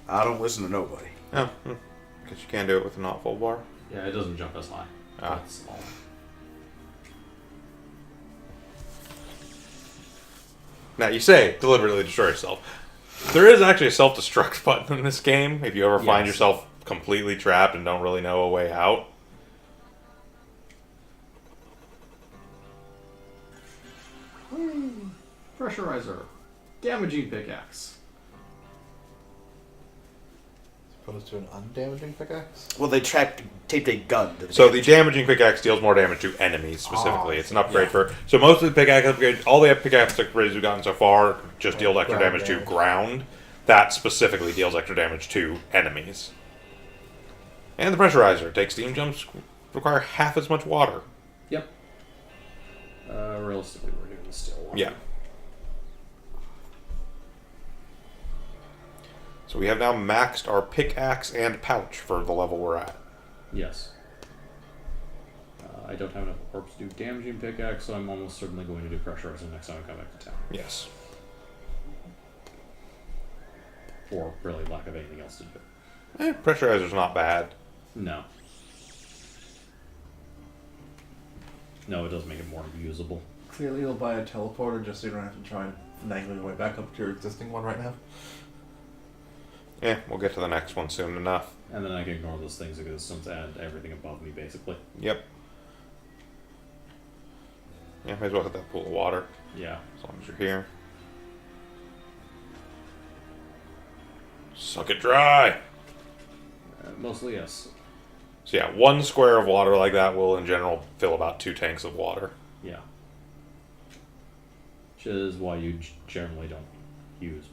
I don't listen to nobody. Oh, because you can't do it with a not full bar. Yeah, it doesn't jump as high. Ah. It's small. Now, you say deliberately destroy yourself. There is actually a self-destruct button in this game if you ever find Yes. yourself completely trapped and don't really know a way out. Pressurizer. Damaging pickaxe. Opposed to an undamaging pickaxe? Well, they taped a gun to the So the damaging pickaxe deals more damage to enemies specifically. It's an upgrade for... So most of the pickaxe upgrades, all the pickaxe upgrades we've gotten so far just deal extra Ground damage to damage. ground. That specifically deals extra damage to enemies. And the pressurizer takes steam jumps require half as much water. Yep. Realistically, we're doing the steel one. Yeah. So we have now maxed our pickaxe and pouch for the level we're at. Yes. I don't have enough orbs to do damaging pickaxe, so I'm almost certainly going to do pressurizer next time I come back to town. Yes. Or really lack of anything else to do. Pressurizer's not bad. No. No, it does make it more usable. Clearly, you'll buy a teleporter just so you don't have to try and finagle your way back up to your existing one right now. Yeah, we'll get to the next one soon enough. And then I can ignore those things because it's to add everything above me, basically. Yep. Yeah, may as well hit that pool of water, Yeah. as long as you're here. Suck it dry! Mostly, yes. So yeah, 1 square of water like that will, in general, fill about 2 tanks of water. Yeah. Which is why you generally don't use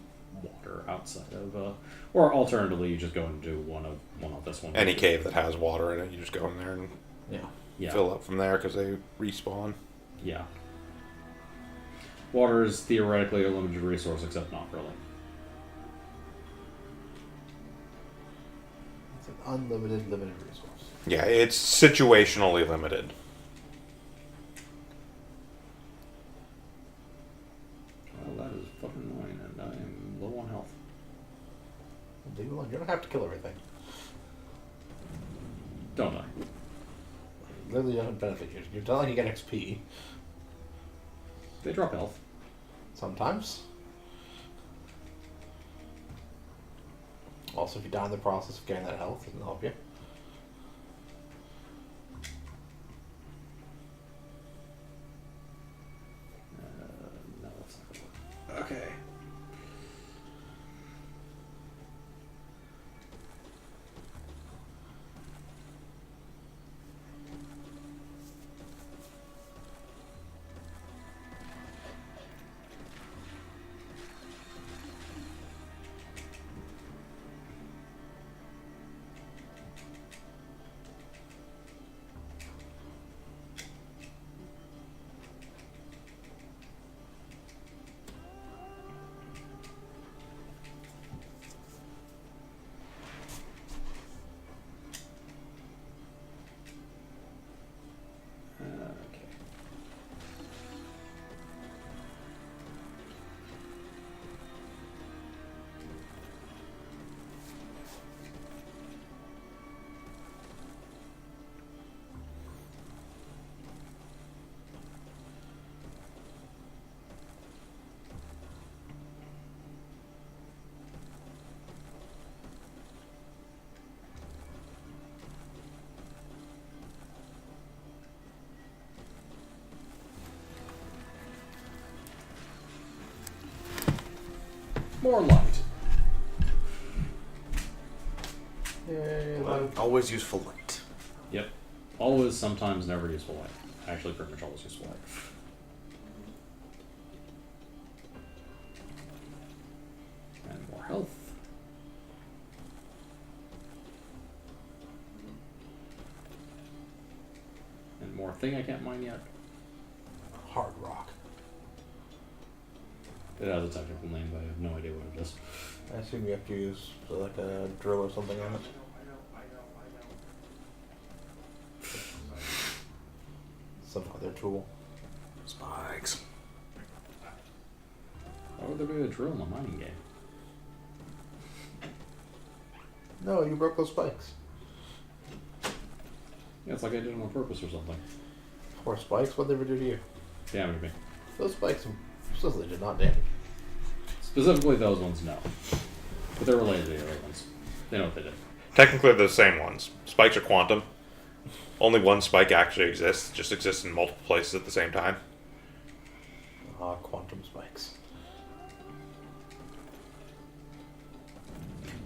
water outside of, or alternatively, you just go and do one of this one. Any cave that has water in it, you just go in there and Yeah. Yeah. fill up from there because they respawn. Yeah. Water is theoretically a limited resource, except not really. It's an unlimited, limited resource. Yeah, it's situationally limited. Well, that is fucking annoying, and I am low on health. You don't have to kill everything. Don't I? Literally doesn't benefit you. You're telling you get XP. They drop health. Sometimes. Also, if you die in the process of getting that health, it doesn't help you. No, that's not gonna work. Okay. Okay. More light. Yay, Always useful light. Yep. Always, sometimes, never useful light. Actually, pretty much always useful light. And more health. And more thing I can't mine yet. hard rock. It has a technical name, but I have no idea what it is. I assume you have to use like a drill or something on it. Some other tool. Spikes. Why would there be a drill in a mining game? No, you broke those spikes. Yeah, it's like I did them on purpose or something. Or spikes? What'd they ever do to you? Damage me. Those spikes supposedly did not damage. Specifically those ones, no. But they're related to the other ones. They know what they did. Technically, they're the same ones. Spikes are quantum. Only one spike actually exists. Just exists in multiple places at the same time. Quantum spikes.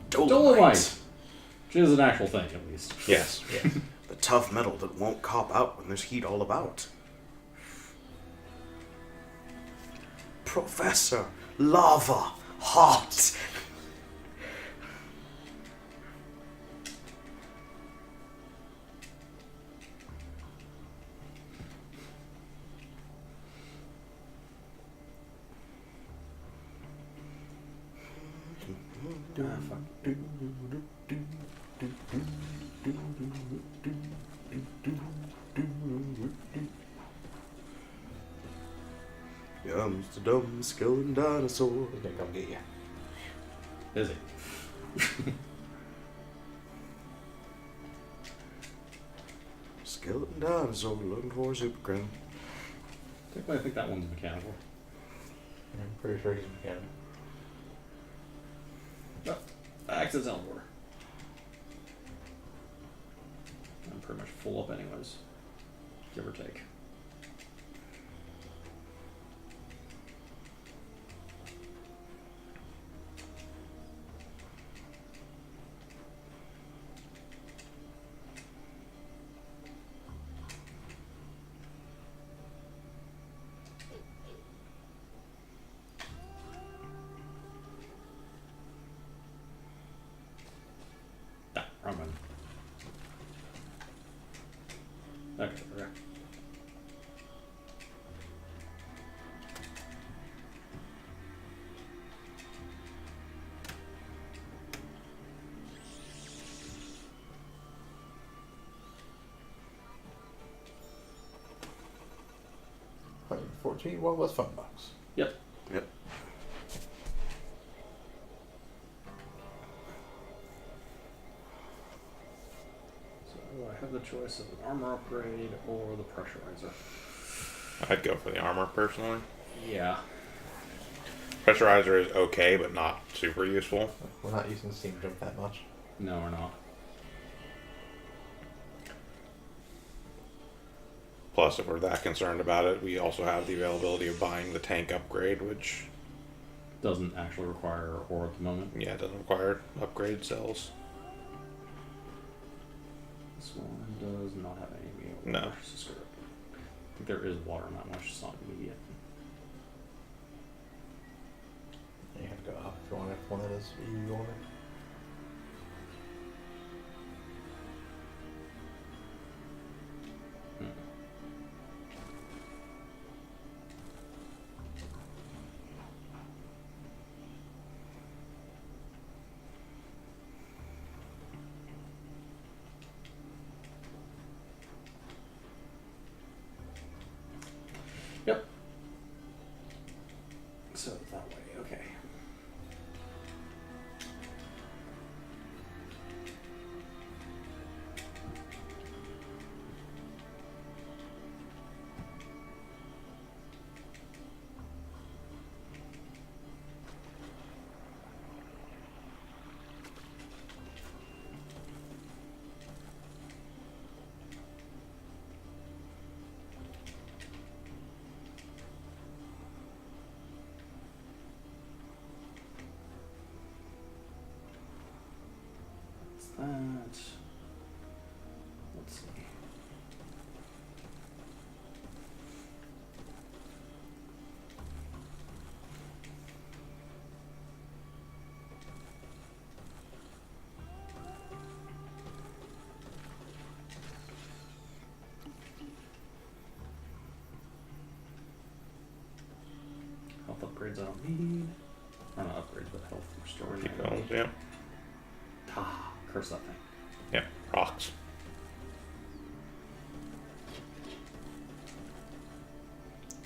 Dolomite! Which is an actual thing, at least. Yes. Yes. The tough metal that won't cop out when there's heat all about. Professor, lava, hot. Comes the dumb skeleton dinosaur. He's gonna come get you. Is it? Skeleton dinosaur looking for a super crown. Technically, I think that one's mechanical. I'm pretty sure he's mechanical. Oh, accidental door. I'm pretty much full up anyways. Give or take. Wrong one. 14, well, that's $5. Yep. Yep. So I have the choice of an armor upgrade or the pressurizer. I'd go for the armor personally. Yeah. Pressurizer is okay, but not super useful. We're not using Steam Jump that much. No, we're not. Plus, if we're that concerned about it, we also have the availability of buying the tank upgrade, which, Doesn't actually require ore at the moment. yeah, doesn't require upgrade cells. This one does not have any immediate No. water. So screw it. I think there is water, not much, just not immediate. You have to go up if you want one that is EU order. Yep. So that way, okay. That. Let's see. Health upgrades I don't need. Or not upgrades, but health restoring. Keep I don't going, need. yeah. Ah, curse that thing. Yeah, rocks.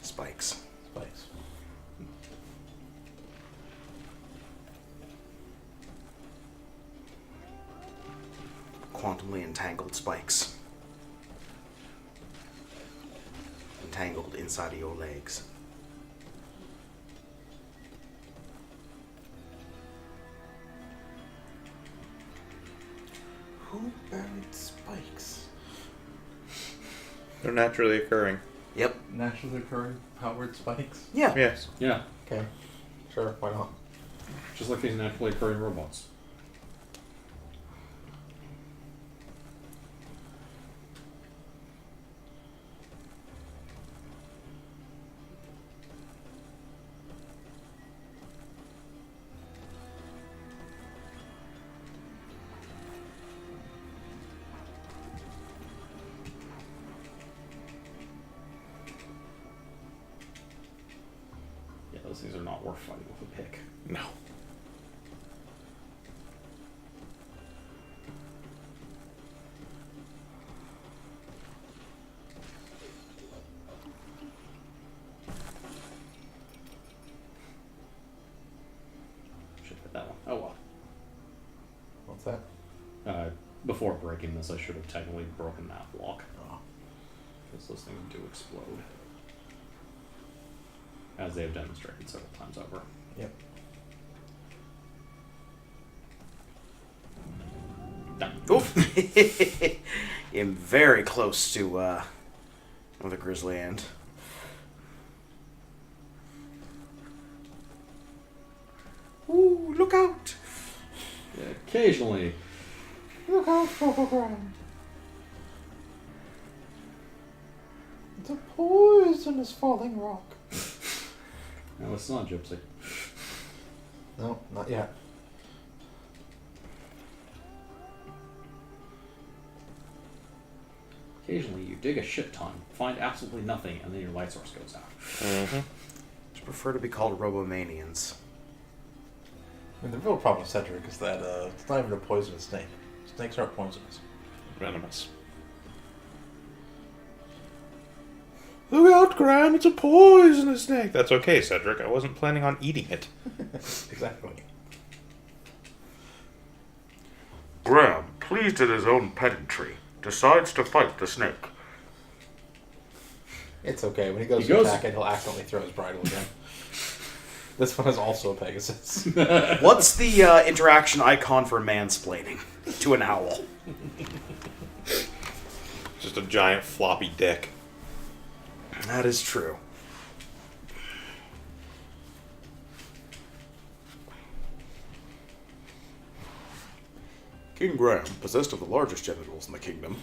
Spikes. Spikes. Quantumly entangled spikes. Entangled inside of your legs. Who buried spikes? They're naturally occurring. Yep. Naturally occurring powered spikes? Yeah. Yes. Yeah, Okay. Sure, why not? just like these naturally occurring robots. Yeah, those things are not worth fighting with a pick. No. Should hit that one. Oh well. What's that? Before breaking this, I should have technically broken that block. Oh. Because those things do explode. As they have demonstrated several times over. Yep. Done. Oof. I'm very close to the grizzly end. Ooh, look out! Yeah, occasionally. Look out, Ground. It's a poisonous falling rock. No, it's not Gypsy. No, not yet. Occasionally, you dig a shit ton, find absolutely nothing, and then your light source goes out. Mm-hmm. I prefer to be called Robomanians. I mean, the real problem with Cedric is that it's not even a poisonous snake. Snakes aren't poisonous. Venomous. Look out, Graham, it's a poisonous snake. That's okay, Cedric. I wasn't planning on eating it. Exactly. Graham, pleased at his own pedantry, decides to fight the snake. It's okay. When he goes He to goes- attack it, he'll accidentally throw his bridle again. This one is also a Pegasus. What's the interaction icon for mansplaining to an owl? Just a giant floppy dick. That is true. King Graham, possessed of the largest genitals in the kingdom.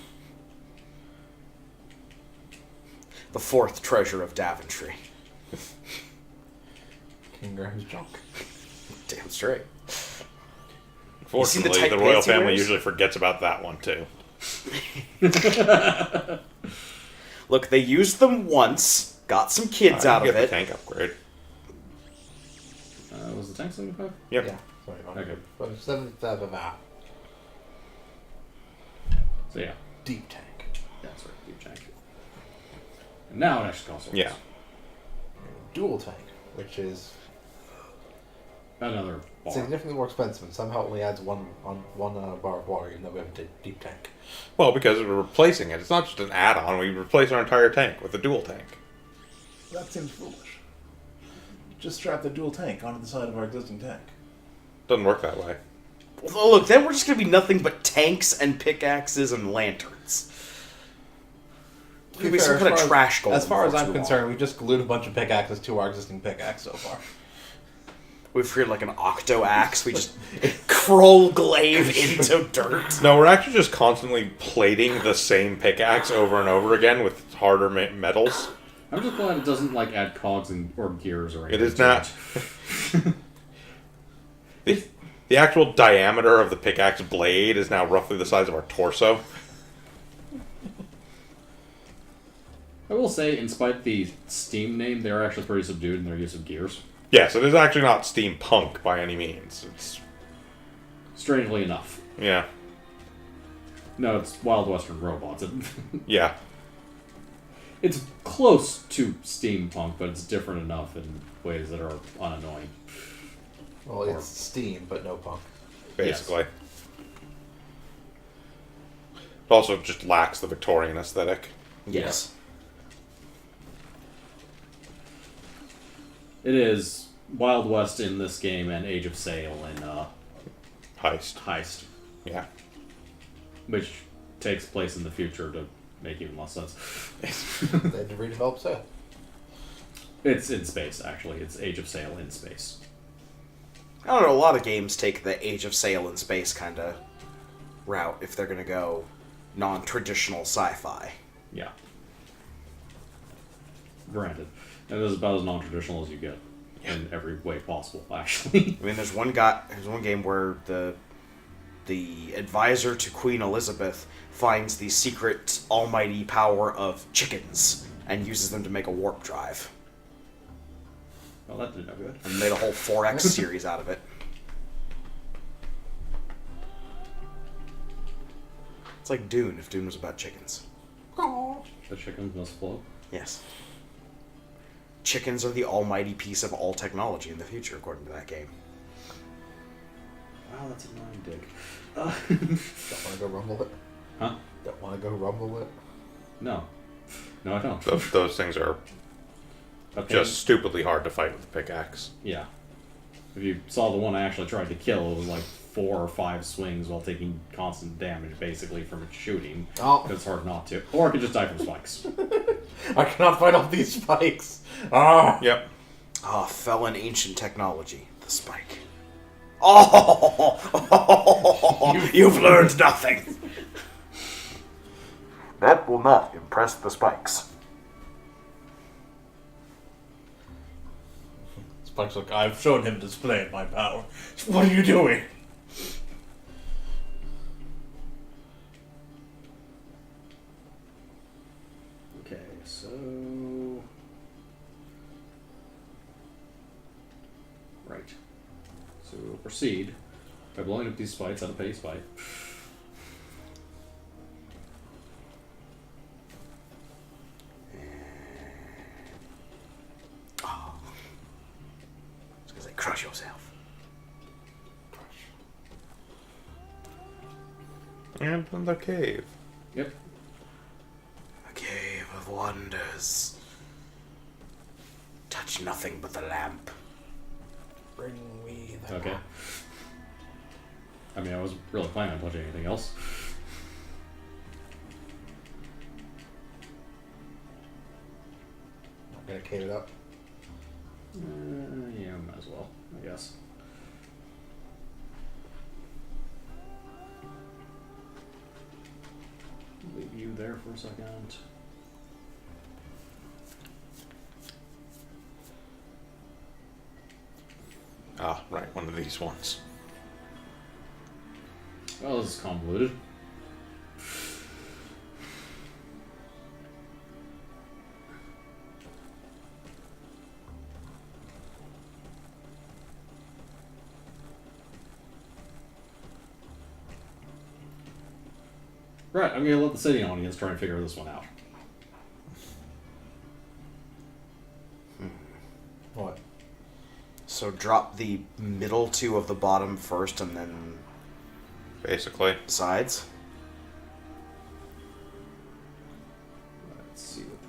The fourth treasure of Daventry. King Graham's junk. Damn straight. Fortunately, tight the royal pants he family wears? usually forgets about that one, too. Look, they used them once, got some kids out get of it. the tank upgrade. Was the tank 75? Yep. Yeah. Sorry, not Okay. good. But it's 75 of that. So yeah, Deep tank. that's right, deep tank. And now next console. Yeah. Dual tank, which is Another bar. significantly more expensive and somehow only adds one bar of water, even though we have a deep tank. Well, because we're replacing it. It's not just an add-on. We replace our entire tank with a dual tank. That seems foolish. Just strap the dual tank onto the side of our existing tank. Doesn't work that way. Well, look, then we're just gonna be nothing but tanks and pickaxes and lanterns. It's gonna be some kind of trash golem. As far as before I'm too long. concerned, we've just glued a bunch of pickaxes to our existing pickaxe so far. We've created like an octo axe. We just crawl glaive into dirt. No, we're actually just constantly plating the same pickaxe over and over again with harder metals. I'm just glad it doesn't like add cogs or gears or anything. It is to not. The actual diameter of the pickaxe blade is now roughly the size of our torso. I will say, in spite of the Steam name, they're actually pretty subdued in their use of gears. Yes, it is actually not steampunk by any means. It's Strangely enough. yeah, No, it's Wild Western robots. yeah. It's close to steampunk, but it's different enough in ways that are unannoying. Well, it's steam, but no punk. Basically. It also just lacks the Victorian aesthetic. Yes. It is Wild West in this game and Age of Sail in Heist. Heist, Yeah. which takes place in the future to make even less sense. They had to redevelop sail. It's in space, actually. It's Age of Sail in space. I don't know, a lot of games take the Age of Sail in space kind of route if they're going to go non-traditional sci-fi. Yeah. Granted. And this is about as non-traditional as you get in every way possible, actually. I mean, there's one game where the advisor to Queen Elizabeth finds the secret almighty power of chickens and uses them to make a warp drive. Well, that didn't go good. And made a whole 4X series out of it. It's like Dune, if Dune was about chickens. The chickens must float. Yes. Chickens are the almighty piece of all technology in the future, according to that game. Wow, that's a annoying dig. Don't want to go rumble it? Huh? Don't want to go rumble it? No. No, I don't. Those things are Okay. just stupidly hard to fight with a pickaxe. Yeah. If you saw the one I actually tried to kill, it was like 4 or 5 swings while taking constant damage, basically, from its shooting. Oh. It's hard not to. Or I could just die from spikes. I cannot fight off these spikes. Ah! Yep. Ah, felon ancient technology. The spike. Oh! You've learned nothing! That will not impress the spikes. Spike's like, I've shown him displaying my power. What are you doing? Okay, so... Right. So we'll proceed by blowing up these spikes out of petty spite. And then the cave. Yep. A cave of wonders. Touch nothing but the lamp. Bring me the Okay. map. I mean, I wasn't really planning on touching anything else. I'm gonna cave it up. Yeah, might as well, I guess. Leave you there for a second. Ah, right, one of these ones. Well, this is convoluted. Right, I'm gonna let the sitting audience try and figure this one out. What? So drop the middle two of the bottom first and then Basically. sides. Let's see what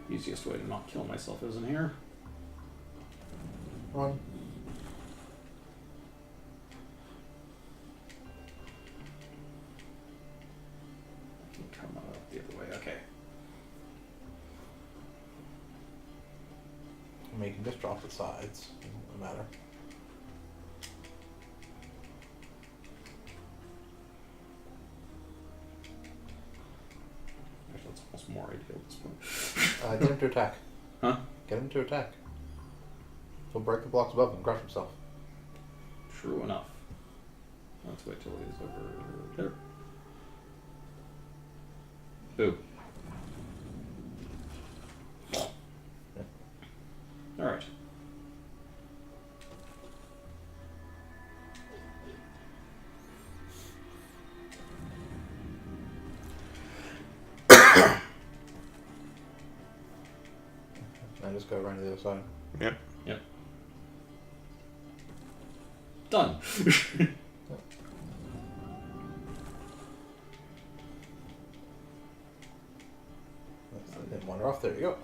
the easiest way to not kill myself is in here. One. I can come up the other way. Okay. I mean, you can just drop the sides. Doesn't matter. Actually, that's almost more ideal at this point. Get him to attack. Huh? Get him to attack. He'll break the blocks above and crush himself. True enough. Let's wait till he's over there. Boo. Alright. I just go around to the other side. Yep. Yep. Done. Then wander off. There you go.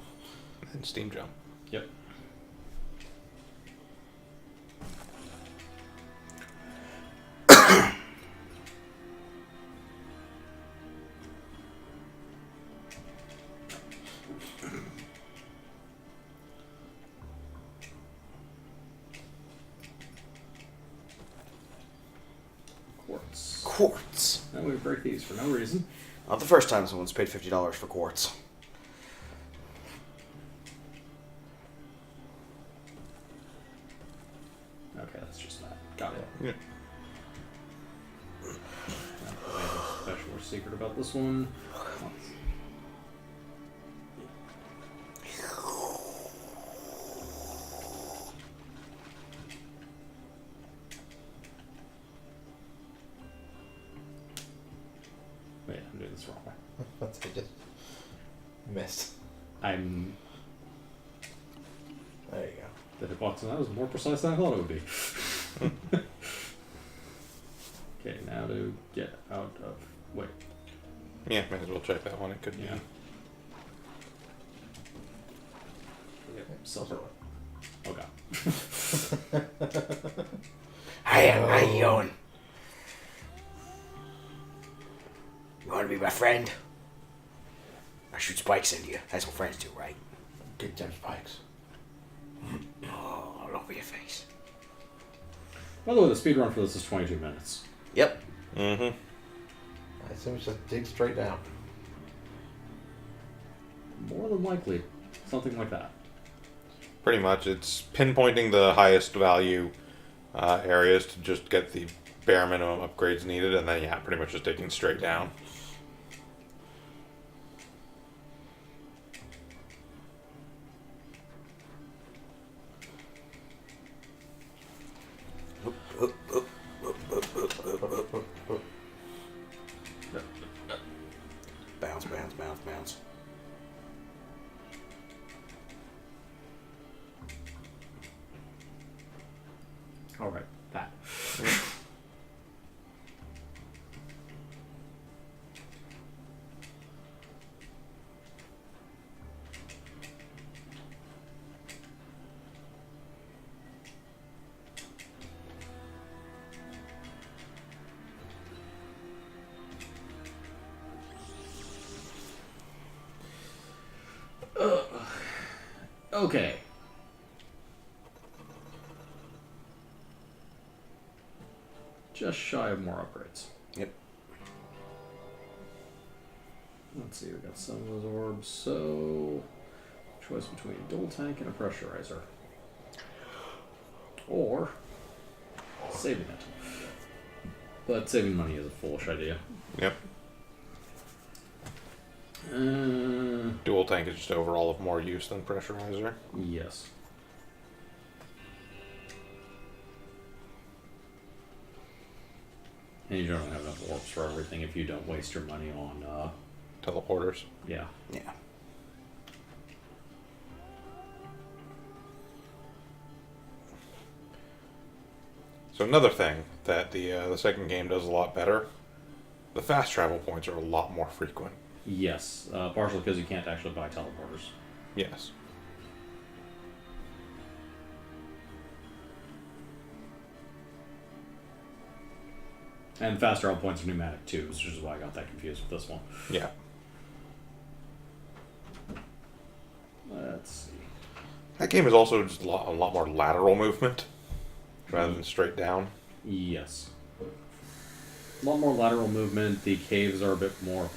And steam jump. Yep. Quartz. Quartz. Now we break these for no reason. Not the first time someone's paid $50 for quartz. Okay, that's just that. Got it. Yeah. I have a special secret about this one. Wait, I'm doing this wrong way. That's it. Just missed. I'm There you go. the hitbox on that was more precise than I thought it would be. Okay, now to get out of wait. Yeah, might as well check that one. It could be. Yeah. Yep, silver. Oh god. Hiya, how you going? You want to be my friend? I shoot spikes into you. That's what friends do, right? Get them spikes. Oh, all over your face. By the way, the speed run for this is 22 minutes. Yep. Mm-hmm. I assume it's just dig straight down. More than likely, something like that. Pretty much. It's pinpointing the highest value areas to just get the bare minimum upgrades needed, and then, yeah, pretty much just digging straight down. Bounce, bounce, bounce, bounce. Alright, that. Okay. Just shy of more upgrades. Yep. Let's see, we got some of those orbs. So, choice between a dual tank and a pressurizer. Or saving it. But saving money is a foolish idea. Yep. Dual tank is just overall of more use than pressurizer. Yes. And you don't have enough orbs for everything if you don't waste your money on, Teleporters. yeah. Yeah. So another thing that the second game does a lot better, the fast travel points are a lot more frequent. Yes. Partially because you can't actually buy teleporters. Yes. And fast travel points are pneumatic too, which is why I got that confused with this one. Yeah. Let's see. That game is also just a lot more lateral movement rather than straight down. Yes. A lot more lateral movement. The caves are a bit more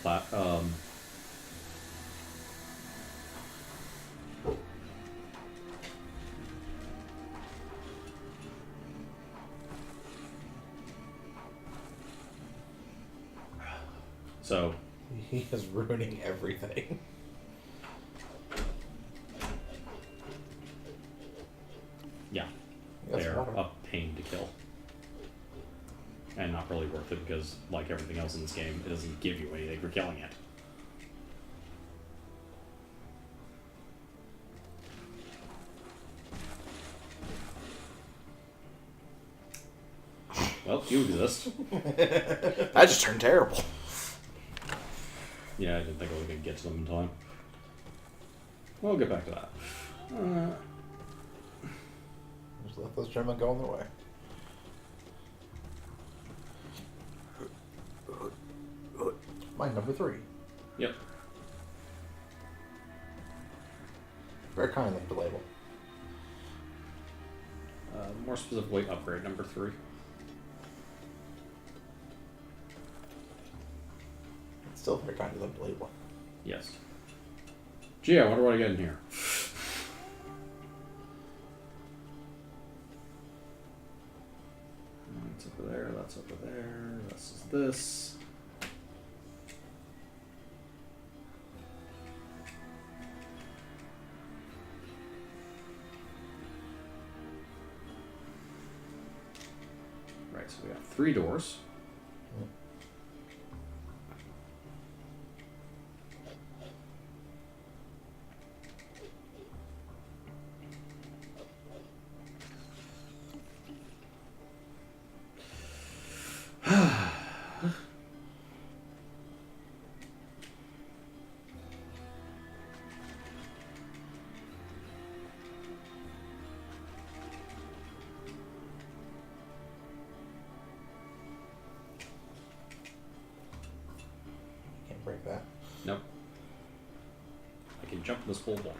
So, He is ruining everything. yeah. That's They're water. a pain to kill. And not really worth it because, like everything else in this game, it doesn't give you anything for killing it. Well, you exist. That just turned terrible. Yeah, I didn't think I was going to get to them in time. We'll get back to that. Just let those gentlemen go on their way. My number 3. Yep. Very kind of them to label. More specifically, upgrade number 3. It's still very kind of them to label. Yes. Gee, I wonder what I get in here. That's over there, that's over there, this is this. Right, so we got 3 doors. Can't break that. Nope. I can jump in this pool of water.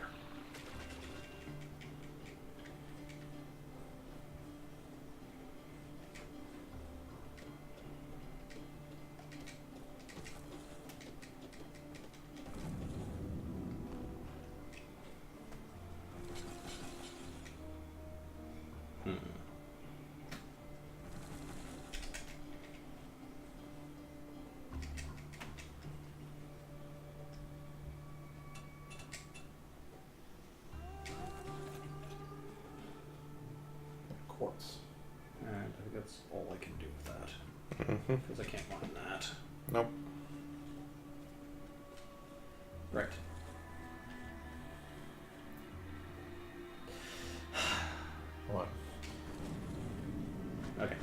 Quartz. And I think that's all I can do with that. Because I can't mine that. Nope. Right. What? Okay.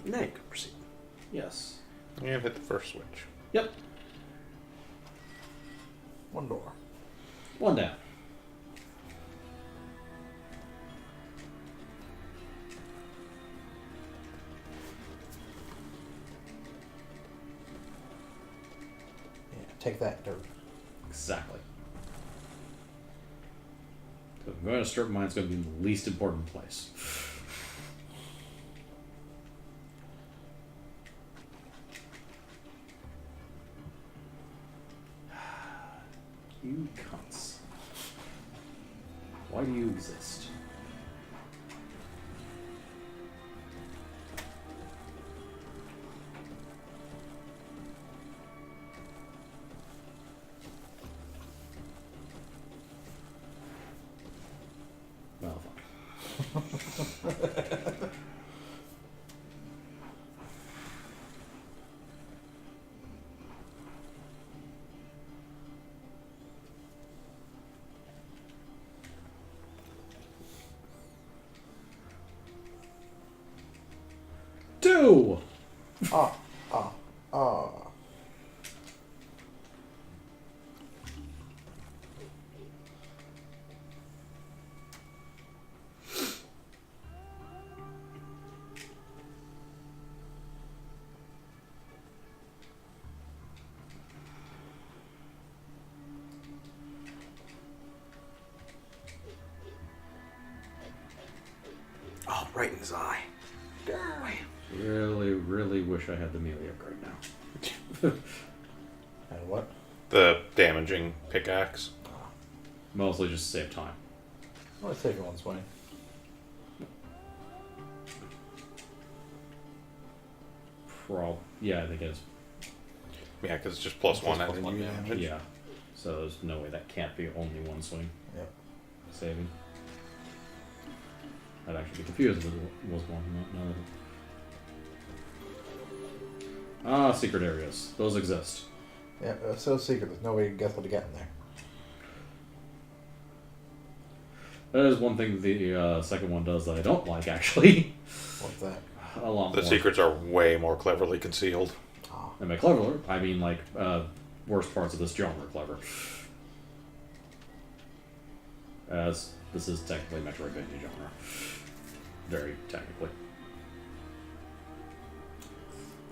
Now you can proceed. Yes. And hit the first switch. Yep. One door. 1 down. Take that, dirt. Exactly. So if I'm going to strip mine, it's going to be in the least important place. You cunts. Why do you exist? Well, fuck. Two! Ah, ah, ah. Oh, right in his eye. Really, really wish I had the melee upgrade now. And what? The damaging pickaxe. Mostly just to save time. I'll take it one swing. Yeah, I think it is. Yeah, because it's just plus It's one just plus energy one damage. damage. Yeah. So there's no way that can't be only one swing Yep. saving. I'd actually be confused if it was one. No. Secret areas. Those exist. Yeah, it's so secret. There's no way you can guess how to get in there. That is one thing the second one does that I don't like, actually. What's that? A lot The more. secrets are way more cleverly concealed. Ah. And by clever, I mean like worst parts of this genre clever. As this is technically Metroidvania genre. Very technically.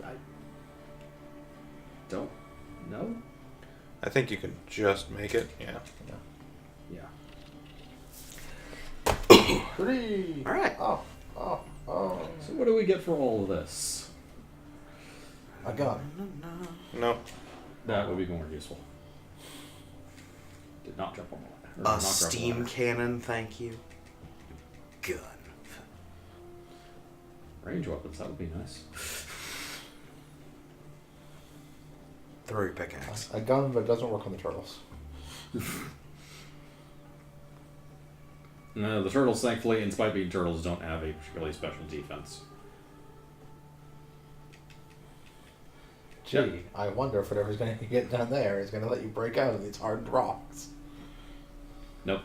I don't know. I think you can just make it. Yeah. Yeah. Three. All right. Oh, oh, oh. So what do we get for all of this? A gun. No. That would be more useful. Did not jump on the ladder. Or A not drop on the steam ladder. cannon, thank you. Gun. Range weapons, that would be nice. Throw your pickaxe. A gun, but it doesn't work on the turtles. No, the turtles, thankfully, in spite of being turtles, don't have a particularly special defense. Gee, Yep. I wonder if whatever's going to get down there is going to let you break out of these hard rocks. Nope.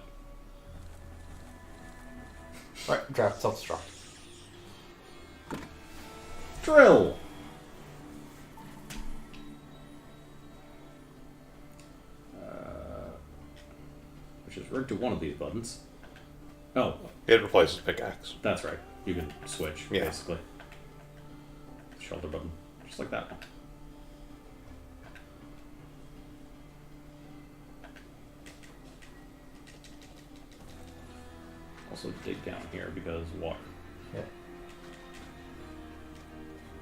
Right, draft self-destruct. Drill! Which is rigged to one of these buttons. Oh, It replaces pickaxe. that's right. You can switch, Yeah. basically. Shoulder button. Just like that one. Also dig down here because water. Yeah.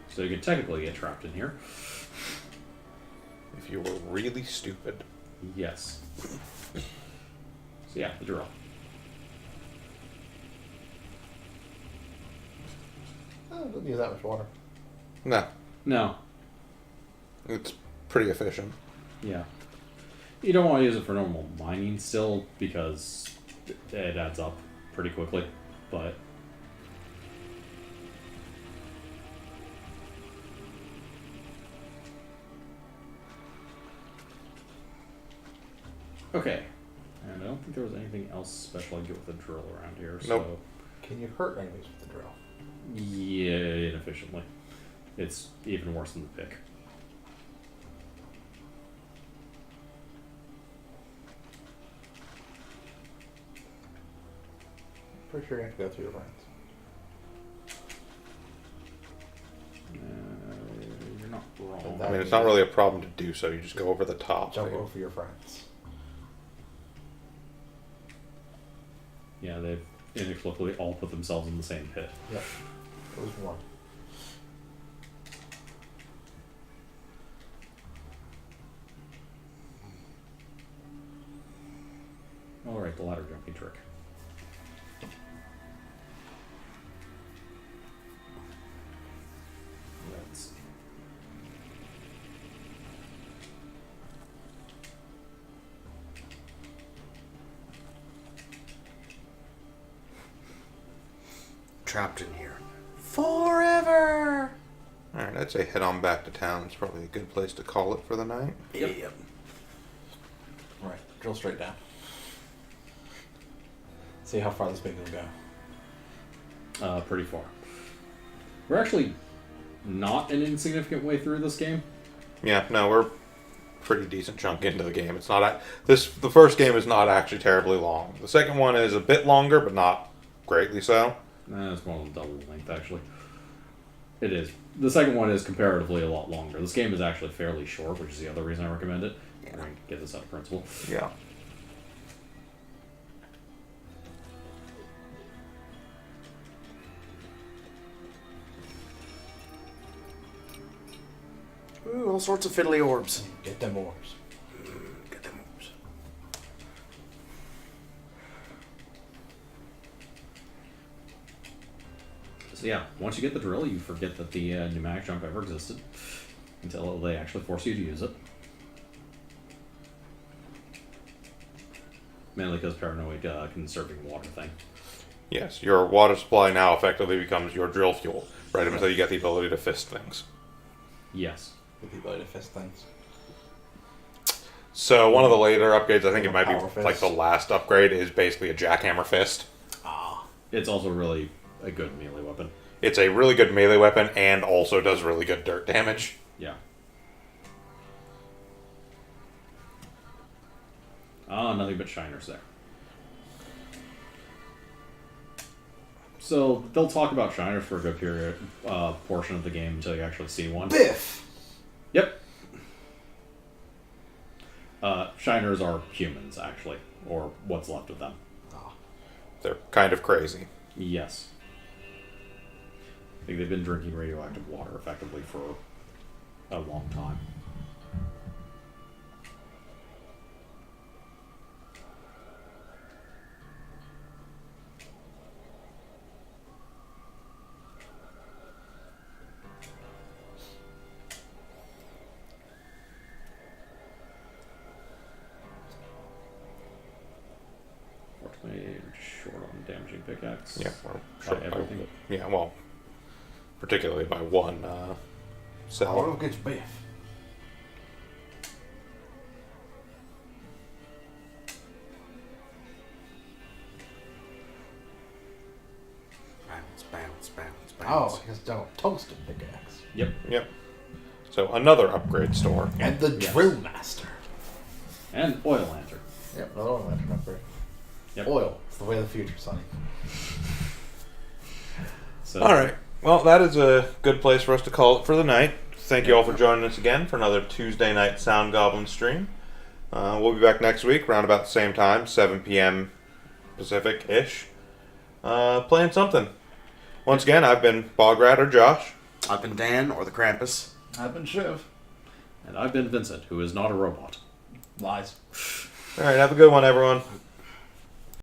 So you could technically get trapped in here. If you were really stupid. Yes. So yeah, the drill. Oh, it doesn't use that much water. No. No. It's pretty efficient. Yeah. You don't want to use it for normal mining still because it adds up pretty quickly, but okay. And I don't think there was anything else special I get with a drill around here, so Nope. Can you hurt enemies with the drill? yeah, inefficiently. It's even worse than the pick. Pretty sure you have to go through your brains. You're not wrong. I mean, it's not really a problem to do so. You just go over the top. Jump over your friends. Yeah, they've inexplicably all put themselves in the same pit. Yep. It was one. Alright, the ladder jumping trick. Let's see. Trapped in here. Forever! Alright, I'd say head on back to town. It's probably a good place to call it for the night. Yep. Right. Drill straight down. See how far this thing will go. Pretty far. We're actually not an insignificant way through this game. Yeah, no, we're pretty decent chunk into the game. It's not the first game is not actually terribly long. The second one is a bit longer, but not greatly so. It's more than double the length, actually. It is. The second one is comparatively a lot longer. This game is actually fairly short, which is the other reason I recommend it. Yeah. We're going to get this out of principle. Yeah. Ooh, all sorts of fiddly orbs. Get them orbs. Get them orbs. So yeah, once you get the drill, you forget that the pneumatic jump ever existed until they actually force you to use it. Mainly because paranoid conserving water thing. Yes, your water supply now effectively becomes your drill fuel, right up until you get the ability to fist things. Yes. With the ability to fist things. So one of the later upgrades, I think it might be Power fist. like the last upgrade, is basically a jackhammer fist. Ah. It's also really a good melee weapon. It's a really good melee weapon and also does really good dirt damage. Yeah. Ah, nothing but shiners there. So they'll talk about shiners for a good period, portion of the game until you actually see one. Biff! Yep. Shiners are humans, actually, or what's left of them. They're kind of crazy. Yes. I think they've been drinking radioactive water effectively for a long time. Fortunately, short on damaging pickaxe. Yeah, we're By short by, everything. yeah, well, particularly by one cell. Oh, gets Biff. Bounce, bounce, bounce, Oh, bounce. I guess don't tungsten pickaxe. Yep. Yep. So another upgrade store. And the Yes. drill master. And oil lantern. Yep, another oil lantern upgrade. Yep. Oil. It's the way of the future, Sonny. So, All right. Well, that is a good place for us to call it for the night. Thank you all for joining us again for another Tuesday night Sound Goblin stream. We'll be back next week, around about the same time, 7 p.m. Pacific-ish, playing something. Once again, I've been Bograt or Josh. I've been Dan, or the Krampus. I've been Shiv. And I've been Vincent, who is not a robot. Lies. All right, have a good one, everyone.